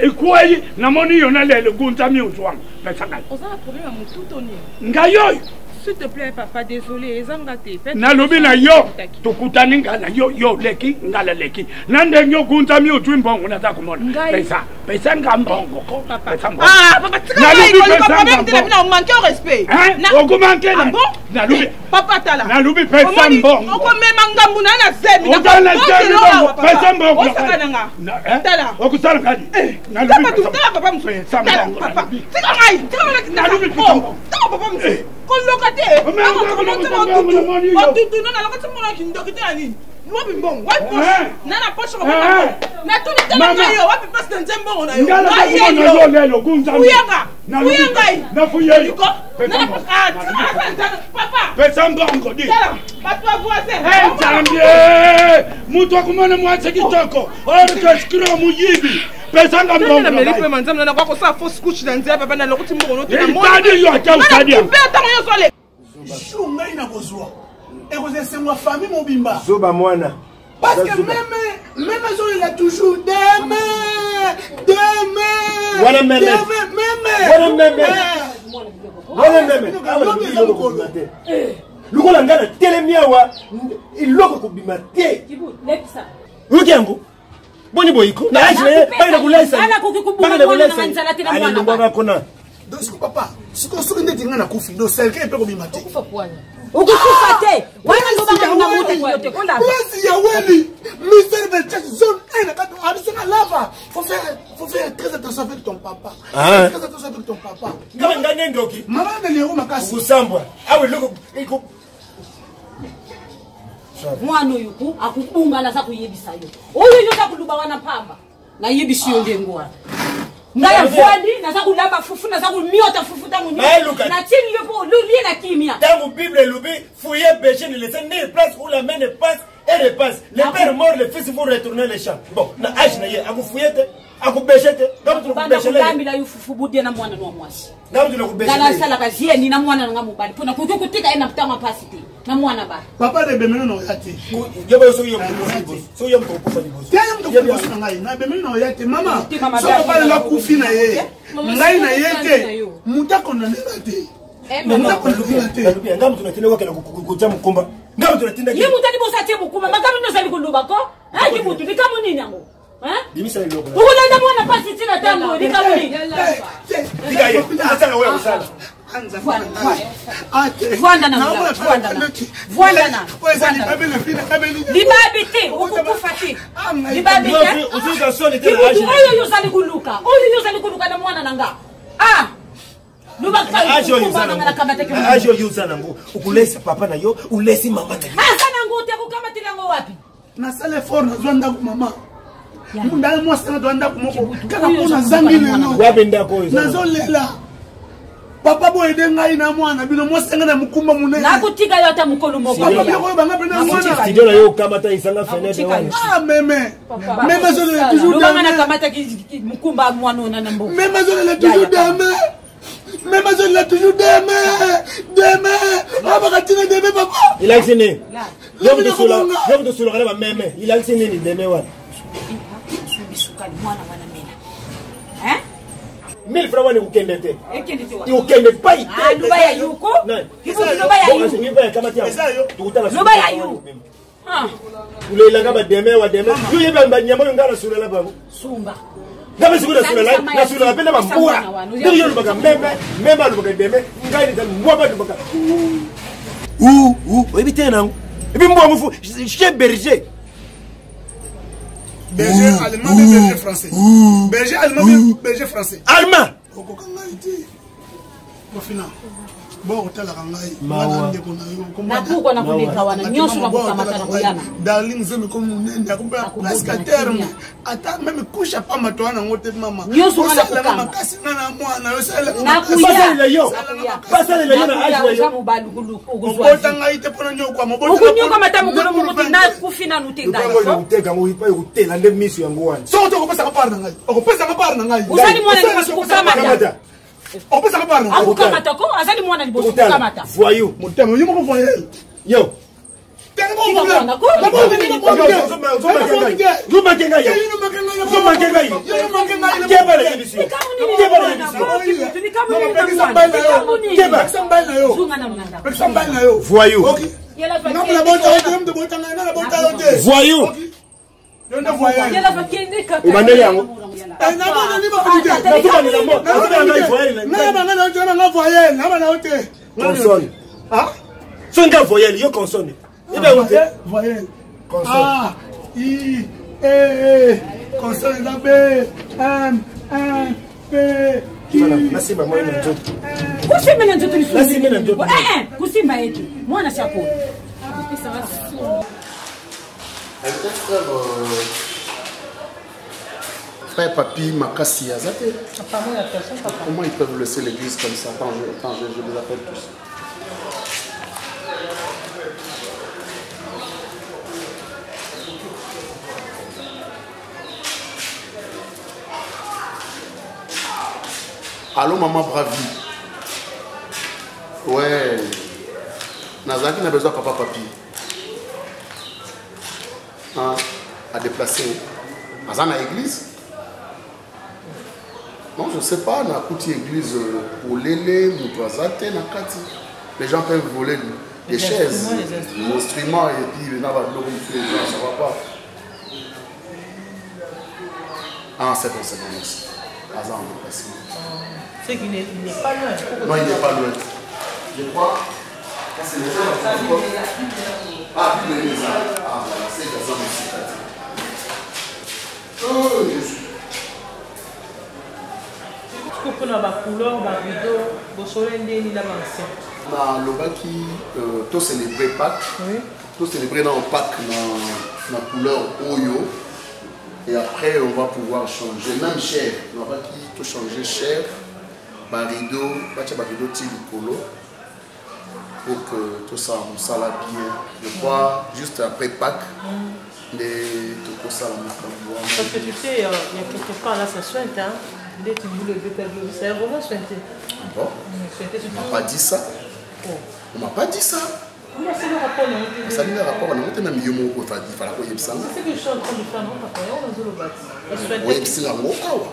ekweli na moni yo na lelo kunta mi utwanga pesa nga ozana problem mututo ni ngayo s'il te plaît papa désolé ezanga te na lobi na yo tukutani ngala yo leki ngala leki nande nyo kunta mi utwimbongo na takumona pesa nga mbongo ko pesa mbongo papa tika na manquer au respect on manquer na bon papa tala na lubi pesa mbongo oko mema ngambu na zemi na pesa mbongo osakananga tala okusala kadi na lubi papa pesa mbongo papa tika ngai na lubi papa mse kolokate otutu na lokati mona kindokita nini wapi mbongo wapi nana posho ko na tuni tena yo wapi pasta nzembongo na yo na lelo kunza uyanga na fuyeli ko na papa pesa mbongo di papa voisin njambie mtu akumana mwache kitoko orike skiro muyibi pesa nga mbongo na melipe manzamna na kwa ko sa fausse couche na nzia papa na lokoti mbongo no tena tadi yo akausadi peta yo sole shunga ina kozwa ekozesengwa famille mobimba zoba mwana parce que même zo il a toujours demain voilà même lukola ngana telemia wa iloko kubima te Uki yangu. Boni boyiko. Na aje bana na kulesa. Ana kukikubunga mwana na manzala tena mwana. Alibonga kona. Donc papa, siko soki ndeti nga na kufi, do selke pe ko bimate. Kufa pwana. Ukukufa te. Wana ndo banga na muta yote konda. Place ya weli. Ministère de church zone 1 na kato abisanga lava. Faut faire très attention avec ton papa. Ah. Très attention avec ton papa. Kama ngane ndoki. Mama na leo makasi. Kusambwa. Awe loko iko. Mwana yuku akubunga na za kuyebisa yo. Oyo yoza kuluba wana pamba. Na yebisi yo ngengwa. Ngaya fwandi na za kulamba fufu na za kumiota fufu tangu nyo. Na tini yopo lulie na kimia. Tangu Bible lubi fouiller péché ne laisser ni place où la main ne passe et repasse. Le père mort, le fils vont retourner les champs. Bon, na âge na ye akufouiller akubeshete. Donc tu kubeshele. Banda la yufufu budie na mwana no mwasi. Donc tu kubeshele. Dala sala kazie ni na mwana nga mubali. Pona kukutika ena mtama pasite. Na mwana ba. Papa de bemeno no yati. Yebo so yo mko. So yo mko kufa liboso. Tiens mko kufa ngai. Na bemeno no yati mama. So papa la kufi na ye. Ngai na yete. Mutako na nete. Mutako na nete. Ngamu tunatenda wake na kukuja mkomba. Ngamu tunatenda. Ye mutani bosa te mukuma. Makamu ndo sali kuluba ko. Haji mutu ni kama nini yango. Dimisa ile loko. Ukulanda mwana pasi tina tango ni kama nini. Diga ye. Asala wewe usala. Anza Vuanda na vuanda na. Vuanda na. Libabite ukukufati. Libabite. Uzuka soni tena aje. Oyo yosali kuluka. Oyo yosali kuluka na mwana nanga. Ah. Luba kai. Ajo yuzana ngo. Ukulesi papa na yo, ulesi mama na yo. Asa nango te kukamatila ngo wapi? Na sale fort na zwanda ku mama. Munda mo sana zwanda ku moko. Kaka kuna zambi leno. Wapi ndako hizo? Nazolela. Papa boy dengai na mwana bino mo senga na mukumba munene. Na kutika yo ata mukolo moko. Papa bino ko banga pena mwana. Studio na yo kamata isanga fenêtre wana. Ah meme. Meme zone toujours dame. Lubanga na kamata mukumba mwana ona na mbo. Meme zone toujours dame. Même je l'ai toujours demain. Ah, bah, papa. Il a enseigné. L'homme de Soula, même. Il a enseigné ni demain. Hein? 1000 francs, vous kendete. Vous kendete pas. Ah, nous va yuko. Non. Nous va yuko. Ah. Vous l'avez là-bas demain ou demain. Vous y avez un bagnement dans Soula là-bas. Sumba. Kama siku na sura na sura napenda mambura. Ndio yule mpaka mema mpaka deme. Ngai ni mwaba mpaka. Wewe tena. Ebi mbwa mfu chez berger. Berger allemand mais berger français. Berger allemand mais berger français. Allemand. Okokanga ite. Kofina. Bon hôtel à Rangai. Na kuko na kuleka wana nyosho na kukamata na kuyana. Darling zeme comme nende akumba presque terme. Ata même couche pas matwana ngote mama. Nyosho na kukama. Makasi na mwana yo sala. Na kuya. Pasa ile yo na aje yo. Obotanga ite pona nyoko mobota. Ukunyuka mata mukolo mukuti na kufina nutenga. Ngo uteka ngo ipa utela nde misu yango wana. So to kopesa kapara ngai. Okopesa kapara ngai. Usani mwana ni kukamata. Opesa kapara. Akukamata ko azali mwana liboso kukamata. Voyou. Motema yo moko voyel. Yo. Voyou. Voyou. Consonne. Songa voyelle, yo consonne. Voyelle. A, I, E, consonne la B, M, N, P, I. Nasima mwana njoto. Kusimba na njoto ni sumu. Nasima na njoto. Kusimba yetu. Mwana chapo. Frère Papi, Makassi, Azate. Comment ils peuvent laisser l'église comme ça? Attends, je les appelle tous. Allô, maman Bravi. Ouais. Nazaki n'a besoin de papa Papi. Hein? À déplacer. Dans la église? Non, je ne sais pas. Dans la église, pour l'élé, les gens peuvent voler des chaises, des instruments, et puis ça ne va pas. Ah, c'est bon, merci. Hasard, merci. C'est qu'il n'est pas loin. Non, il n'est pas loin. Je crois. C'est le Ah, puis les Ah, voilà, c'est comme ça, monsieur. Oh, Jésus. Est-ce que vous avez la couleur, la rideau, vous savez, il y a l'ancien. Dans le bac qui tout célébrer Pâques, tout célébrer dans le Pâques dans la couleur Oyo. Et après, on va pouvoir changer, même cher. On va tout changer cher. Barido, barido tilicolo. Pour que tout ça, on s'en bien. Je crois, juste après Pâques, tout ça, parce que tu sais, il y a quelque part là, ça sointe, hein. Dès que tu voulais c'est vraiment sointé. Bon, on m'a pas dit ça. On m'a pas dit ça. C'est le rapport, non? Ça dit le rapport, on a même mieux mon il fallait que je ça. C'est ce que je suis en train de faire, non? On a le bâti. Oui, c'est la mokawa.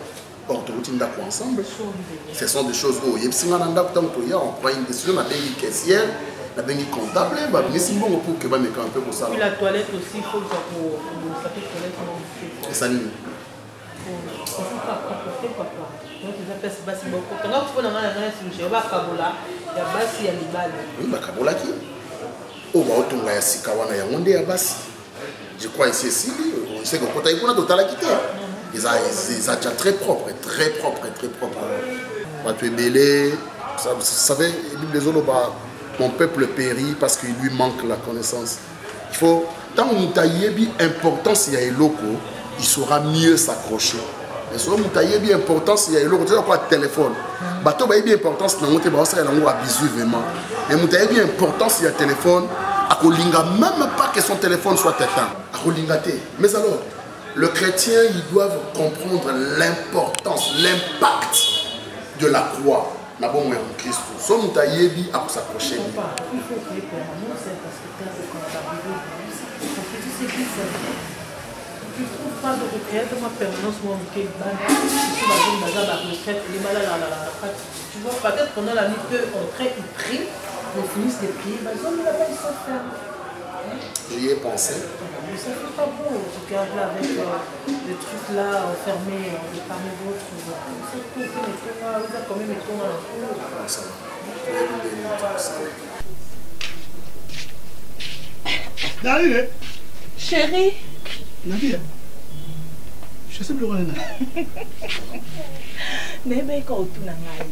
Ensemble. Ce sont des choses où on prend une décision, on a des caissières, on a des comptables, mais c'est bon pour que je me un peu pour ça. Puis la toilette aussi, il faut que ça toilette. Et ça n'y je crois ici, on sait que quand tu as total quitté. Ils sont déjà très propres, très propres, très propres. Tu es mêlé, vous savez, mon peuple périt parce qu'il lui manque la connaissance. Il faut, tant que tu as importance, il y a un loco, il saura mieux s'accrocher. Et si tu as bien importance, il y a un loco, tu as quoi téléphone. Bateau a bien importance, il y a un bisou vraiment. Et si tu as bien importance, il y a un téléphone, même pas que son téléphone soit éteint. Mais alors, le chrétien, ils doivent comprendre l'importance, l'impact de la croix. Nous avons Christ. Si nous avons s'accrocher. Il faut prier pour nous, c'est parce que quand tu sais qui c'est. Tu ne trouves pas de retraite, ma permanence, moi, tu vois, peut-être pendant la nuit, on traite, ils prient, on finit de prier, mais on ne l'a pas eu ça faire. J'y ai pensé. Mais ça fait pas beau, tu gardes là avec des trucs là enfermés parmi d'autres. C'est tout, vous avez quand même été dans la Ça va. D'ailleurs, chérie. Nadia, je sais plus où elle est. Mais quand tu n'as pas eu.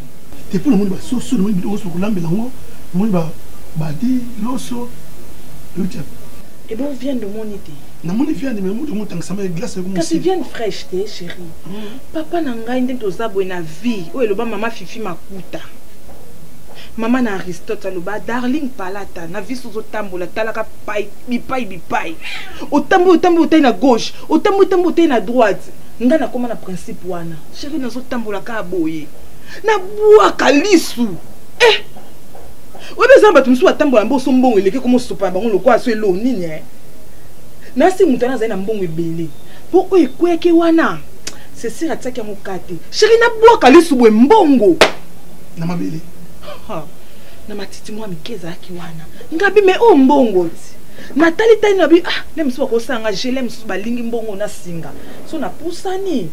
Tu peux nous dire que ce que nous avons dit, l'osso. Et bon, vient de mon idée. Quand tu viens fraîche, chérie. Papa n'a pas une vie. Où est le maman Fifi Makuta? Maman na Aristote, darling palata, na vie sous otambo, la talaka bipai. Otambo na gauche, otambo na droite. Nga na koma na principe wana. Chérie, na otambo la ka boye. Na bua kalisu. Oui, mais ça va tout soit tambo ambo sombo eleke comme sopa bango le quoi so elo nini eh. Na si mutana za na mbongo ebele. Po o ekweke wana. C'est sira tsaki mo kate. Chérie na bua kalisu bwe mbongo. Na mabele. Na matiti mwa mikeza aki wana. Ngabi me o mbongo ti. Natali tani na bi nem so ko sanga jelem so balingi mbongo na singa. So na pusani.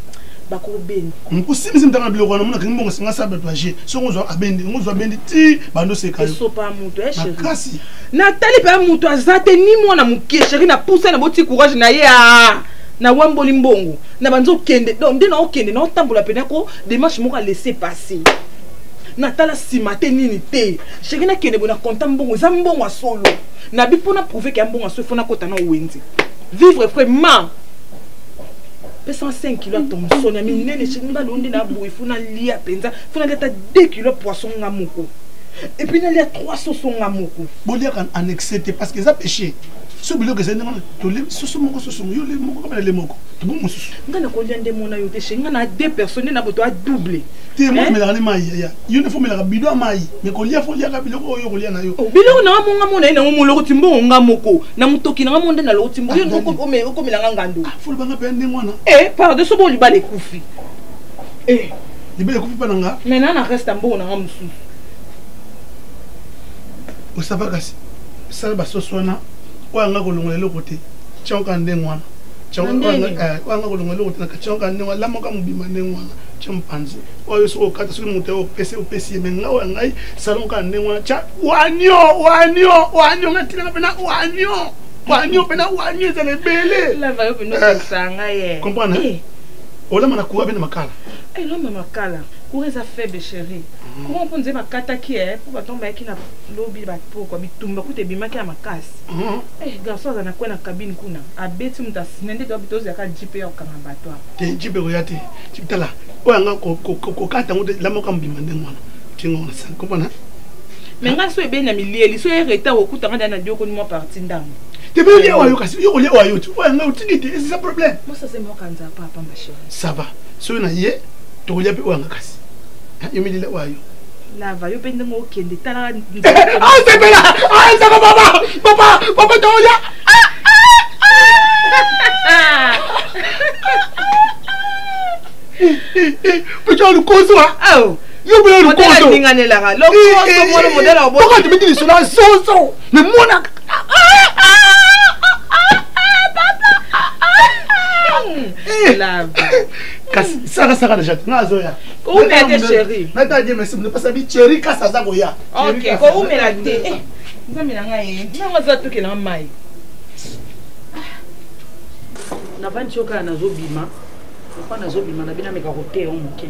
Bako ben. Mkusimi mtanga biloko na muna kingbongo singa sabe twaje. So ngozwa abendi, ngozwa bendi ti bando sekayo. So pa muto chérie. Makasi. Natali pa muto azate ni mwana mukie chérie na pusa na boti courage na ye na wamboli mbongo. Na banzo kende. Donc ndina okende na otambola pena ko démarche moko laisser passer. Natala simate nini te. Chérie na kende bona konta mbongo za mbongo solo. Na bi pona prouver que mbongo so fona kota na wenzi. Vivre vraiment. Pesa 5 kilos à ton son, ami nene chez nous l'onde na boui, faut na lia penza, faut na leta 2 kilos poisson ngamoko. Et puis na lia 3 saucons ngamoko. Bon dire en annexé parce que ça péché. Ce biloko que c'est non, to le soso moko soso yo le moko comme le moko. To bon soso. Ngana ko liande mona yo te chez ngana 2 personnes na boto a doubler. Te mo me la ni mai ya. Yo ne faut me la bido mai, mais ko lia fo lia ka biloko yo ko lia na yo. Biloko na monga mona na mo loko timbo ngamoko. Na mutoki na monde na loko timbo yo ko me ko me la ngando. Faut le banga pende mwana. Par de so bo libale kufi. Libale kufi pa nanga. Mais na reste mbo na ngamusu. O sabaka si. Ça ba so sona. Wa nga ko longole le côté. Tchao ka ndengwana. wanga kulunga lokuthi nakachonga nenga lama ka mubima nenga champanzi oyo so kata so mute o pesi menga wa ngai salon ka nenga cha wanyo ngatina ngapena wanyo pena wanyo zane bele la va yo peno sanga ye comprendre ola mana kuwa bena makala l'homme makala kuweza faible chérie comment on peut dire makata qui est pour batomba qui na lobby ba pourquoi bitumba kute bimaki ya makasi garçon za na kwa na cabine kuna abeti mtasinende to bitozi aka jipe ya kama batwa te jipe ko yati chiptala oyanga ko kata ngode la moka mbima ndengwana tingo sa comprendre mais nga so ebe na milieli so ereta okuta nga na dio ko ni mo parti ndam te be le wayo kasi yo le wayo tu oyanga utingite c'est ça problème moi ça c'est moi kanza papa ma chérie ça va so na ye to ya pe oyanga kasi yo mi le wayo la va yo pende ngo kende tala c'est bela ça va papa to ya Putain le coso ah yo be le coso ngane la ga lo coso mo le modèle au pourquoi tu me dis cela so mais moi la va kasi saka déjà ngazo ya ko me te chérie nata dire mais ne pas sabi chérie kasa za goya OK ko me la te nzambe na ngai na ngaza to ke na mai na banchoka na zobima kwa na zobima na bina meka kote on moke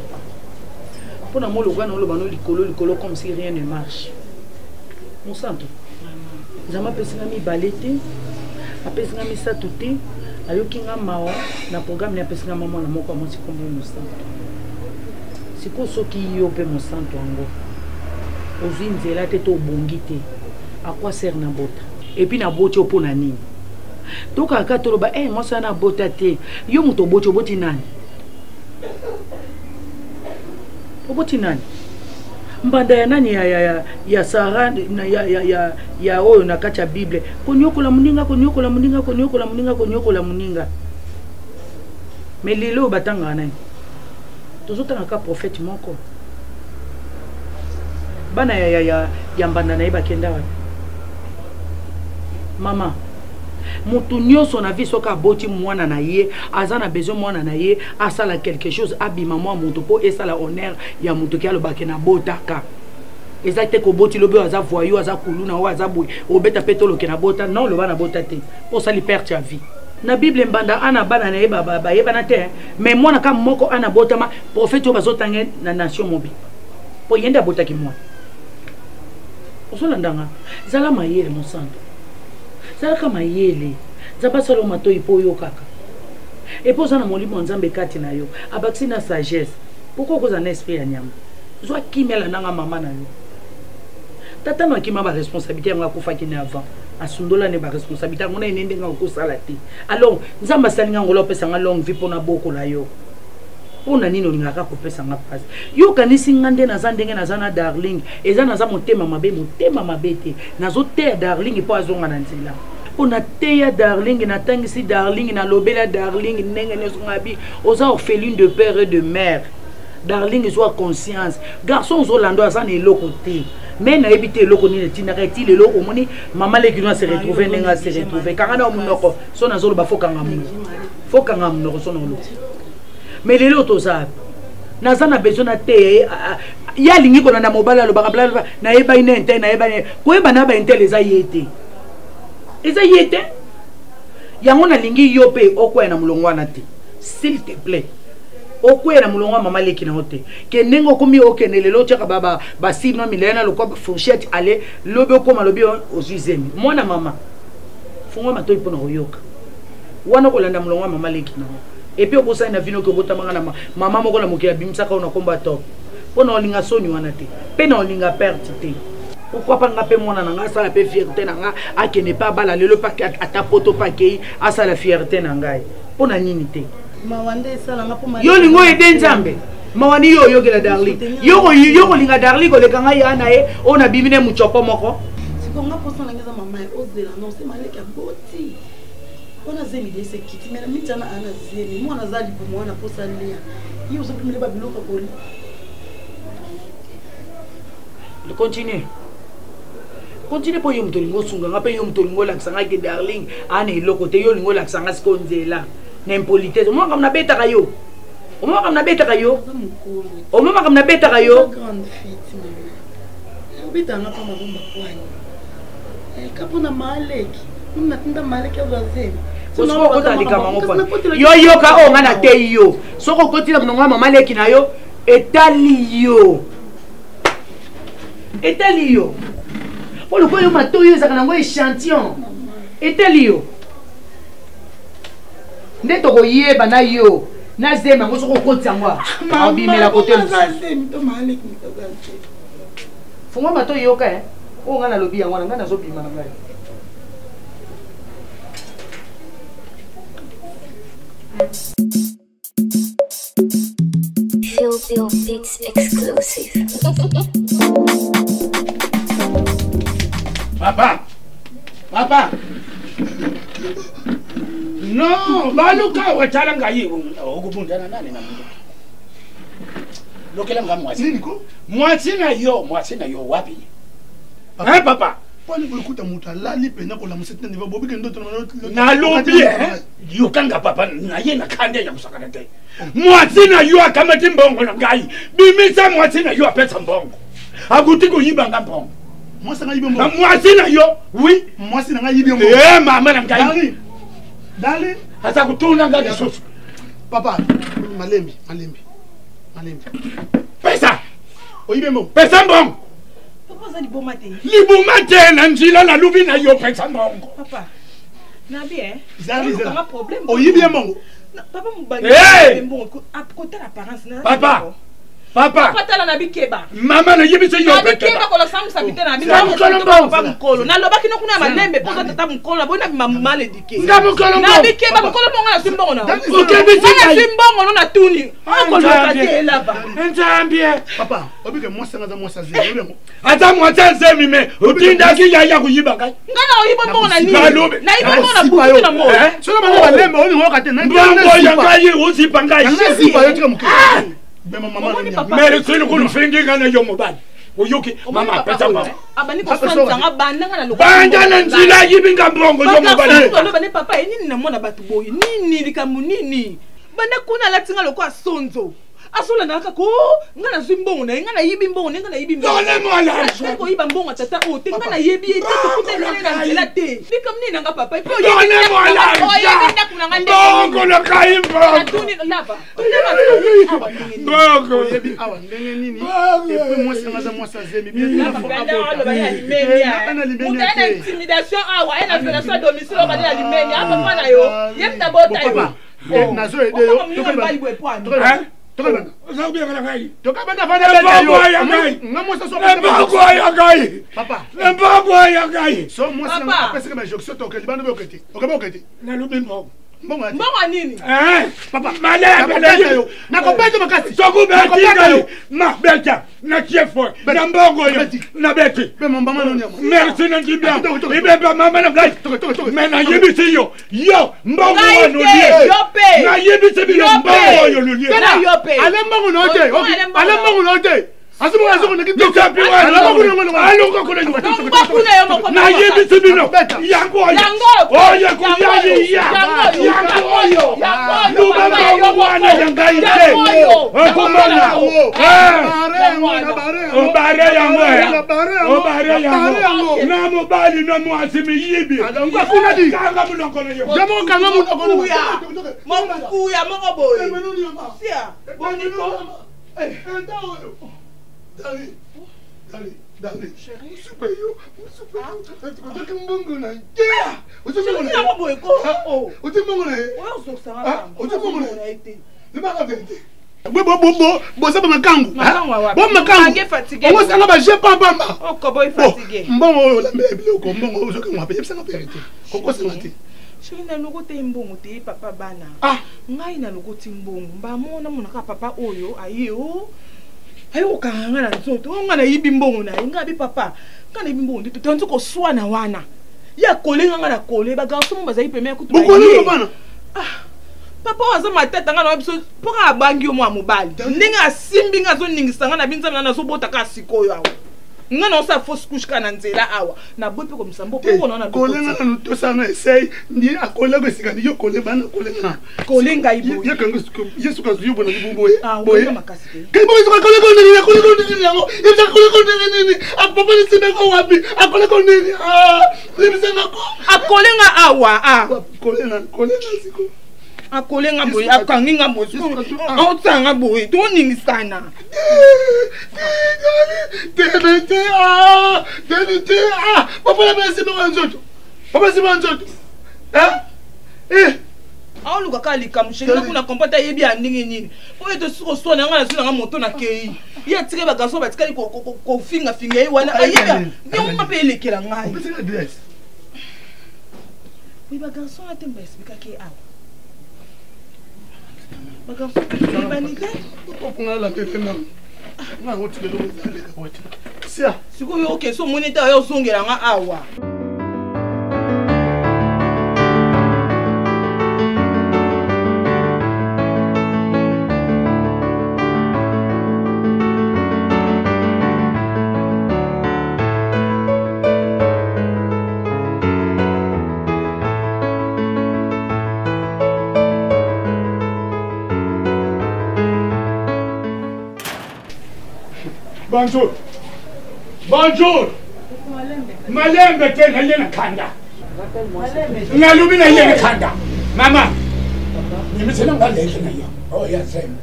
pona mo logana lo bano likolo comme si rien ne marche mon santo zama pesinga mi balete apesinga mi satute ayoki nga mao na programme ya pesinga mama na moko mo sikombo mon santo siko soki yo pe mon santo ango ozwi nzela te to bongi te akwa ser na bota et puis na boti opona nini toka katoloba moi ça na bota te yo muto boti nani oboti nani mbanda ya nani ya Sara na ya oyo na kati ya Bible konyokola muninga mais lelo batanga nani tozotanga ka prophète moko bana ya mbanda na ye bakenda wapi mama mutu nyonso na vie soka boti mwana na ye azana besoin mwana na ye asala quelque chose abima mwa mutu po esala honneur ya mutu ki alobaki na botaka ezate ko boti lobe aza voyou aza kuluna o aza boy obeta petolo ke na bota non loba na bota te po sali perte ya vie na Bible mbanda ana bana na ye baba ye bana te mais mwana ka moko ana botama prophète bazotange na nation mobi po yenda botaki mwana osolandanga zala mayele mon santo zala kama yele zaba salo matoi po yo kaka et pour ça na molimo nzambe kati na yo abaksi na sagesse pourquoi koza na esprit ya nyama zwa kimela nanga mama na yo tata no akima ba responsabilité nga kufaki na avant asundola ne ba responsabilité ngona enende nga ko sala te alors nzamba salinga ngolo pesa nga longue vie pona boko la yo pona nino lingaka ko pesa nga passe yo kanisi ngande na zandenge na zana darling eza na za motema mabe te nazo te darling po azonga na nzela pona te ya darling na tangisi darling na lobela darling nenge ne ngabi oza orpheline de père et de mère darling soit conscience garçon zolando azana eloko te mais na ebité eloko ni tinaka ti lelo omoni mama le kino se retrouver nenga se retrouver kanga munoko so na zolo ba fokanga munoko so na lo mais lelo to za nazana besoin na te ya lingi kona na mobala lo bakabla na eba ine ente na eba ko eba na ba ente les ayete yango na lingi yo pe okwa na mulongwana te s'il te plaît okwe na mulongwa mama leki na hote ke nengo komi okene lelo tshaka baba basino milena lokwa fourchette ale lobe okoma lobi ozizemi mwana mama fungwa matoi pona oyoka wana kolanda mulongwa mama leki na et puis obosa na vino ke botamanga na mama moko na mokia bimsaka ona komba top pona olinga soni wana te pe na olinga perte te pourquoi pas ngape mwana na nga sala pe fierté na nga akene pa bala lelo pa atapoto pa kei asala fierté na ngai pona nini te yo lingo ede nzambe mawani yo yogela darling yo linga darling ko lekanga yana e ona bimine muchopo moko sikonga posa ngeza mama ozela no se maleka boti ona zemi de se kiti mena mitana ana zemi mwana zali po mwana posa lia yo zo kimile ba biloka koli continue po yo mtolingo sunga ngape yo mtolingo la ksanga ke darling ana eloko te yo lingo la ksanga sikonzela n'impolitesse omona comme na betaka yo omona comme na betaka yo omona comme na betaka yo grande fille obitanga pa mabomba kwani kapona maleki natinda maleki avazemi yo yoka o nga na te yo soko okotila monongo ya mama leki na yo etali yo po lokola yo matoi oyo ezaka nango échantillon etali yo nde tokoyeba na yo na zemi yango soko okotisa yango abimela kote fungo matoi yoka oyo nga nalobi yango na ngai nazobima na ngai Phil Beats exclusive. Papa. No, baluka wachala ngai ukubundana nani na mimi. Lokela ngamwasi. Nini ko? Mwasi na yo wapi? Papa. Pali kulikuta mutu alali pena kola musete niva bobi kendo na lobi yukanga papa na ye na kande ya kusakana te. Mwasi na yo akamati mbongo na ngai. Bimisa mwasi na yo apesa mbongo. Aguti kuyiba ngambongo. Mwasi na yibe mbongo. Mwasi na yo, oui, mwasi na ngai yibe mbongo. Mama na ngai. Dali. Hasa kutuna ngai soso. Papa, malembi. Pesa. Oyibe mbongo. Pesa mbongo. Papa libomate na njila na lubi na yo pesa mbongo. Papa. Nabi Zali. Pas problème. Oyibe mbongo. Papa mubagi mbongo côté l'apparence na. Papa tala na bikeba. Mama na yebise yo peka. Bikeba ko la samu sabite na bi. Papa mukolo. Na lobaki no kuna malembe poza tata mukolo na bona mama mal éduqué. Na bikeba mukolo monga na simbongo na. Na simbongo no na tuni. Ko lokate là-bas. Njambie. Papa, obike mwasanga za mwasa zero. Ata mwasa zemi me utinda ki ya kuyiba kai. Ngana oyiba mbongo na nini? Na yiba mbongo na buku na mo. Solo mama malembe oni ngokate na. Mbongo ya kai usipanga. Nasi pa yotika mukolo. Mais c'est le coup de finger quand yo mobile. Oyoki mama pesa mama. Abani ko sanga banda ngana lokolo. Banda na nzila yibinga mbongo yo mobile. Bana papa nini na mona batu boyi. Nini likamu nini? Banda kuna latinga lokwa sonzo. Asola na kako ngana zimbongo na ngana yibi mbongo ngana yibi mbongo. Dole mo la. Ko yiba mbongo tata o te ngana yebi te to kutela na nzela te. Likam nini nga papa. Dole mo la. Oyebi kuna ngande. Bongo na kaimbo. Atuni lava. Bongo yebi awa ndenge nini? Depuis moi c'est maza moi ça zemi bien la intimidation awa ena violation domicile ba na limeni apa pa na yo. Yem ta bota yo. Nazo ede yo. Mbongo nini? Papa, malaya nakopeta makasi. Nakopeta yo. Ma belta, na chefo. Na mbongo yo. Na beti. Merci na jibia. Ibe ba mama na gai. Mena yebisi yo. Yo, mbongo wano lie. Na yebisi bi mbongo yo lulie. Ale mbongo note. Ale mbongo note. Asimu asimu nikiti chapi wa. Alongo kuna nyuma. Na yebisi bino. Yango oyo. Oyo kuyayi ya. Yango oyo. Lubamba wana yangai te. Okumana. Obare yango. Na mobali na mwasimi yibi. Alongo kuna di. Kanga munokolo yo. Jamo kanga munokolo. Kuya mongo boy. Sia. Boniko. Dali. Chérie, super yo. Ayo kanga na nzoto nga na yibi mbongo na nga bi papa kana yibi mbongo ndito tonzo ko swana wana ya kolenga nga na kole ba garçon mo bazali premier kutu bokole bana papa waza matata nga na biso poka bangi yo mwa mobali ndinga simbi nga zo ningisa nga na binza na zo bota ka sikoyo awo nga na osa fausse couche kana nzela awa na boy pe komisa mbo poko na kolenga na to sana essaye ndi akola ko sikani yo kole bana kolenga kolenga ibo ya kanga yesu ka zuyo bona libumbo boye makasi ke bo ka kole ko nini yango ya kole ko nini akpapa ni sime ko wapi akole ko nini libisanga ko akolenga awa kolenga siko akolenga boye akanginga boye otanga boye toningisana papa la basi banzoto aoluka kaka likamushengela kuna kompata yebi ya ndenge nini oyo tosiko na nga na zuna nga moto na kei ye atike bagaso batikali kofingafinga ye wana ayeba nionga mpe elekela ngai oyo bagaso na te mbaexplikaki awa bagaso banite opungala pepena nango tikelo wati sia sikoyo oke so moni te ayo ozongela nga awa Bonjour. Malembe tena yena kanda. Ngalubi na yena kanda. Mama. Nimesema ngaleke na yo. Oh ya sema.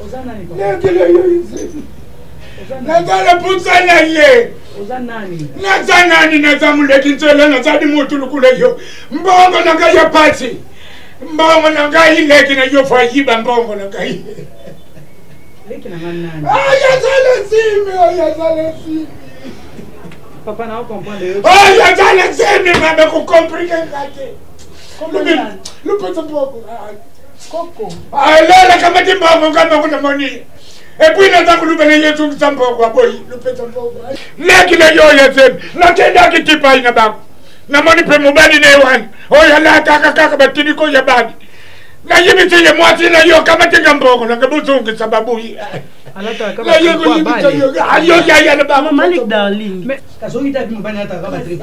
Ozana ni kwa. Ngele yo yisema. Ngala putsa na ye. Ozana nani? Na zamuleki ntela na zadi mutu lukule yo. Mbongo na ngaya pati. Mbongo na ngaya leki na yo fayiba mbongo na ngaya. Leki na nani? Aya zale simi. Papa na comprendre. Aya zale simi mama ko comprendre ngate. Lupeta mbongo. Koko. Lela kama timbongo kama kuna moni. Et puis nataka kulubele yetu mtambongo boy. Lupeta mbongo. Leki na yo yesemi. Natenda kitipa ina bangu. Na moni pe mobali ne wan. Oya la kaka batini ko ya badi. Na yimiti ye mwati na yo kama tinga mbongo na kabuzungu sababu hii. Alata kama kwa bali. Ayo ya na ba Malik darling. Mais kazogi ta mbani hata kama trip.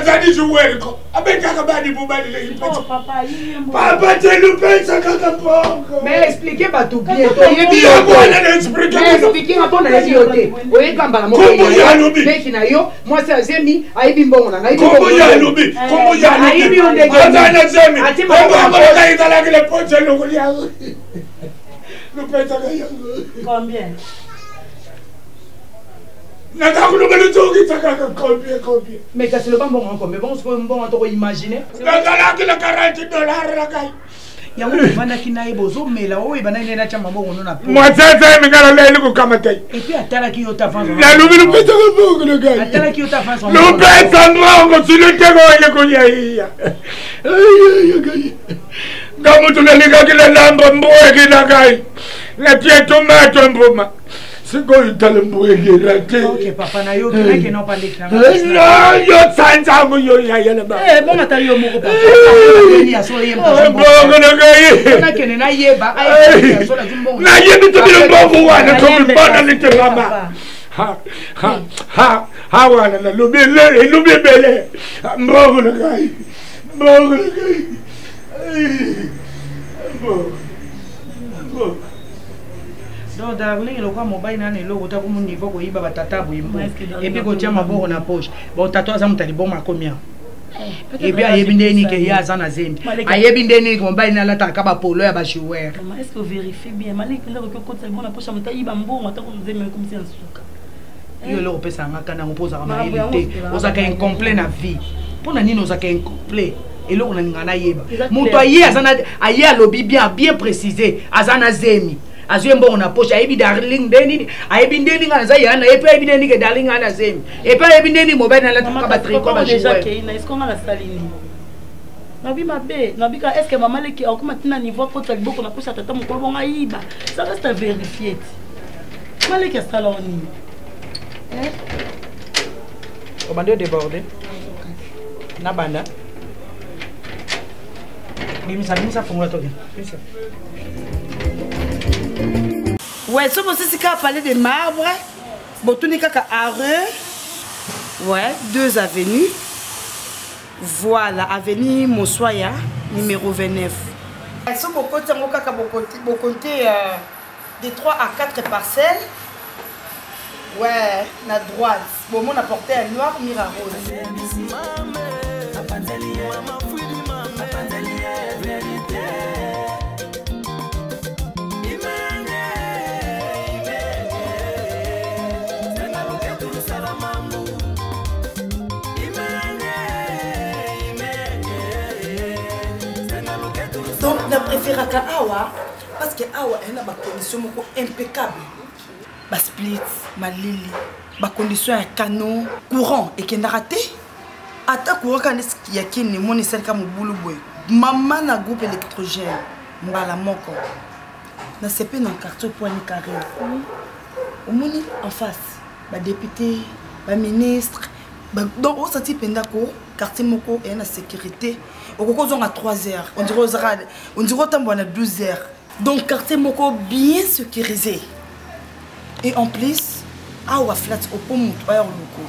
Zadi juwele ko. Abeka kabadi bubali le yipati. Oh papa yimbo. Papa telu pesa kaka mbongo. Mais expliquez pas tout bien. To yebi yo ko na expliquer. Mais expliquez pas na yebi yote. Oye kamba mo. Kombo ya lobi. Beki na yo, moi c'est Zemi, aibi mbongo na aibi mbongo. Kombo ya lobi. Kombo ya lobi. Aibi ondege. Azana Zemi. Mbongo na itala kile poche luguli yangu. Combien? Mais quand c'est le bon combien? Bon, c'est bon, on peut imaginer. $40 la caille. Ya wewe bana kinaye bozo mela wewe bana nenda chama bongo nona po. Mwatata mingala leli kukamata. Et puis atala ki yota fanzo. La lubi lupeta bongo le gars. Atala ki yota fanzo. Lupeta bongo silute go ile kunya hiya. Ay gay. Gamu tunalika kile lamba mboe kina kai. La tie tomato mboma. Siko itale mboe kirate. OK papa na yo kina ke no pale kana. No yo tsanja ngo yo ya na ba. Bon atali yo moko papa. Ni aso yemba. Bongo na kai. Na kene na yeba ay aso la zimbongo. Na yebi to bilo mbongo wana to mbona nitema. Ha wana na lubi bele. Mbongo na kai. Mbongo na kai. Donc darling le quoi mobile na le logo ta comme niveau ko yiba batata boyimbo et puis ko tia maboko na poche bon tato za mutali bon makomia et puis ayebi ndeni ke ya za na zembi ayebi ndeni ko mobile na lata ka ba polo ya ba joueur est-ce que vous vérifiez bien Malik le ko ko ta bon na poche muta yiba mbongo ta ko zembe comme si ansuka yo le opesa ngaka na ngopoza ka maelite ozaka incomplet na vie pona nini ozaka incomplet et là on a ngana yeba muto aye azana aye alobi bien précisé azana zemi azuye mbongo na poche ayebi darling ndeni ayebi ndeni ngana za yana et puis ayebi ndeni ke darling ngana zemi et puis ayebi ndeni mobile na la tuka batterie ko ba déjà que est-ce qu'on a la salini nabi mabe nabi ka est-ce que maman le qui encore maintenant niveau ko ta liboko na poche tata mokolo bonga yiba ça reste à vérifier male que saloni o bande débordé na banda bimisa fungula toke ouais, si on peut parler de marbre, Botuni kaka arrêt. Ouais, 2 avenues. Voilà, avenue Mossoya, numéro 29. Si vous comptez de 3 à 4 parcelles. Ouais, la droite. Bon, on a porté un noir, mira rose. Donc, je préfère Awa parce que Awa a une condition impeccable. Bas split, malili, bas condition un canon, courant et qui n'a raté. Ata courant quand est-ce qu'il y a qui n'est mon et celle comme boulot boy. Maman na groupe électrogène, mbala moko. Na CP dans quartier poignet carré. Au moni en face, bas député, bas ministre. Donc on senti pendako quartier moko et la sécurité. Au coco à 3 heures, on dirait aux rades, on dirait autant à 12 heures. Donc quartier moko bien sécurisé. Et en plus, awa flat au pont mutoya loko.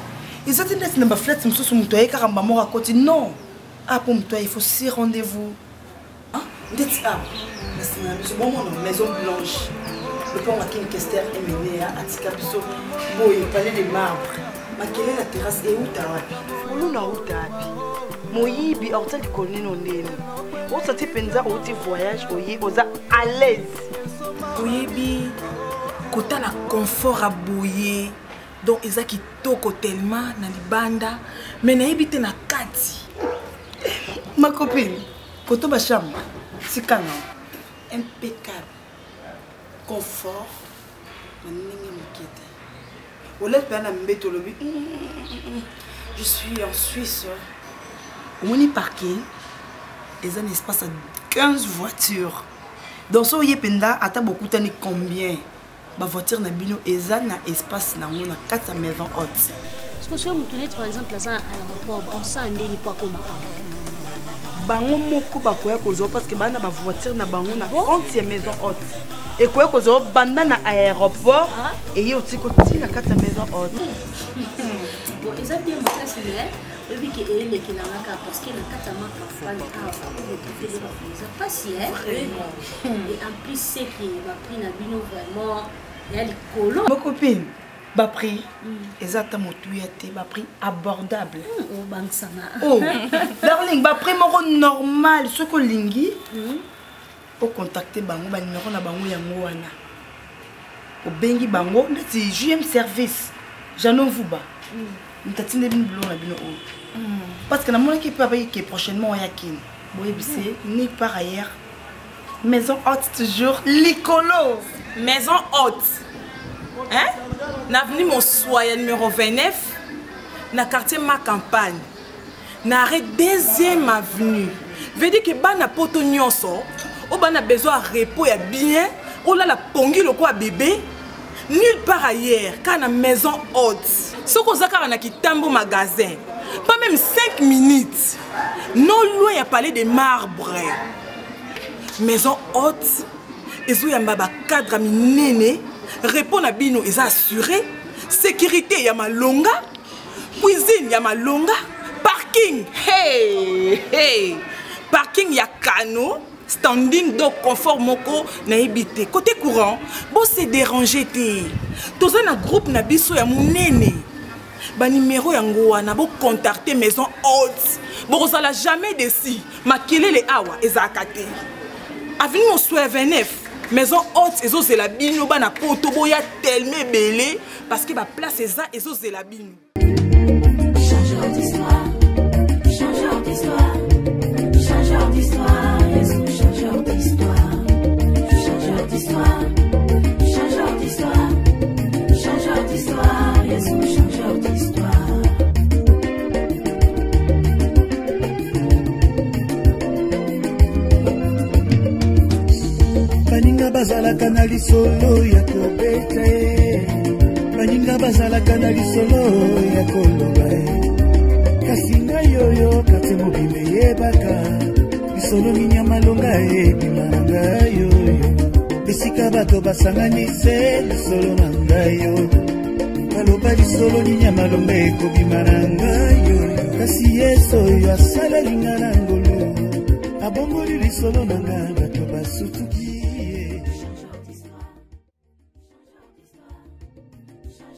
Ils ont dit que c'est flat sur mutoya car maman mort à côté. Non. Ah pour mutoya il faut 6 rendez-vous. Hein? Dites ça. C'est bon mon maison blanche. Le pont à King Kester est mené à Atikabiso. Bon, il fallait des marbres. Ma quelle est la terrasse et où t'as wapi? Où na où t'as wapi? Moyibi orta qui connaît non nene. On sorti penza au petit voyage oye oza à l'aise. Oyebi kota na confort à bouiller. Donc ils a qui toko tellement na libanda mais na yebite na kati. Ma copine, koto ba chambre. C'est canon. Impeccable. Confort. Na ningi mokete. Je suis en Suisse. On est parqué. Ils ont un espace à 15 voitures. Dans ce yependa, à beaucoup de combien? Ma voiture n'a bino ils ont un espace na on a 4 maisons hautes. Est-ce que si on tourne par exemple là à l'aéroport, on sent un délit pas comme bango moko bakoya kozo parce que bana ba voiture na bango na 30e maison haute. Et quoi kozo banda na aéroport et yo tiko tina 4 maison haute. Bon, exactement ça c'est vrai. Et puis que elle est là parce que la katama parfois le pas si et en plus c'est que va pris na bino vraiment il y a les colons. Ma copine ba prix exactement tuyate ba prix abordable au bank sana oh darling ba prix moko normal ce que lingi au contacter bango ba numéro na bango yango wana au bengi bango ndeti JM service jano vuba ntatine bin blon na bino parce que na mona qui peut payer que prochainement ya kin boye bise ni par ailleurs maison haute toujours licolo maison haute. Hein? N'avenue Mossoya numéro 29, na quartier Ma Campagne, na arrêt 2e avenue. Veut dire que bana poto nyonso, o bana besoin de repos ya bien, o la pongi le quoi bébé, nulle part ailleurs, car na maison haute. Ce qu'on a car na kitambo magasin, pas même 5 minutes. Non loin y a parlé de marbre. Maison haute, et zo yamba cadre minene. Répondre à bino est assuré. Sécurité ya malonga. Cuisine ya malonga. Parking. Hey, hey. Parking ya cano. Standing donc confort moko na habité. Côté courant, bon c'est dérangé té. Dans un groupe na biso ya munene. Ba numéro ya ngoana bo contacter maison haute. Bon ça la jamais déci. Makele le awa ezakate. Avenue Mossoya 29. Maison haute, et c'est la bino, bana poto boya tellement belé parce que ba place eza et c'est la bino. Changeur d'histoire, changeur d'histoire, changeur d'histoire, Jésus changeur d'histoire, changeur d'histoire, changeur d'histoire, changeur d'histoire, Jésus changeur d'histoire. Baninga bazalaka na lisolo ya kobeta ye, baninga bazalaka na lisolo ya koloba ye, kasi ngai oyo kati mobimba eyebaka lisolo nini ya malonga ebima na ngai oyo esika bato basangani se lisolo na ngai yo solo nini ya malombe ekobima na ngai oyo kasi yesu oyo asalelinga na ngolu abongoli lisolo na ngai bato basutuki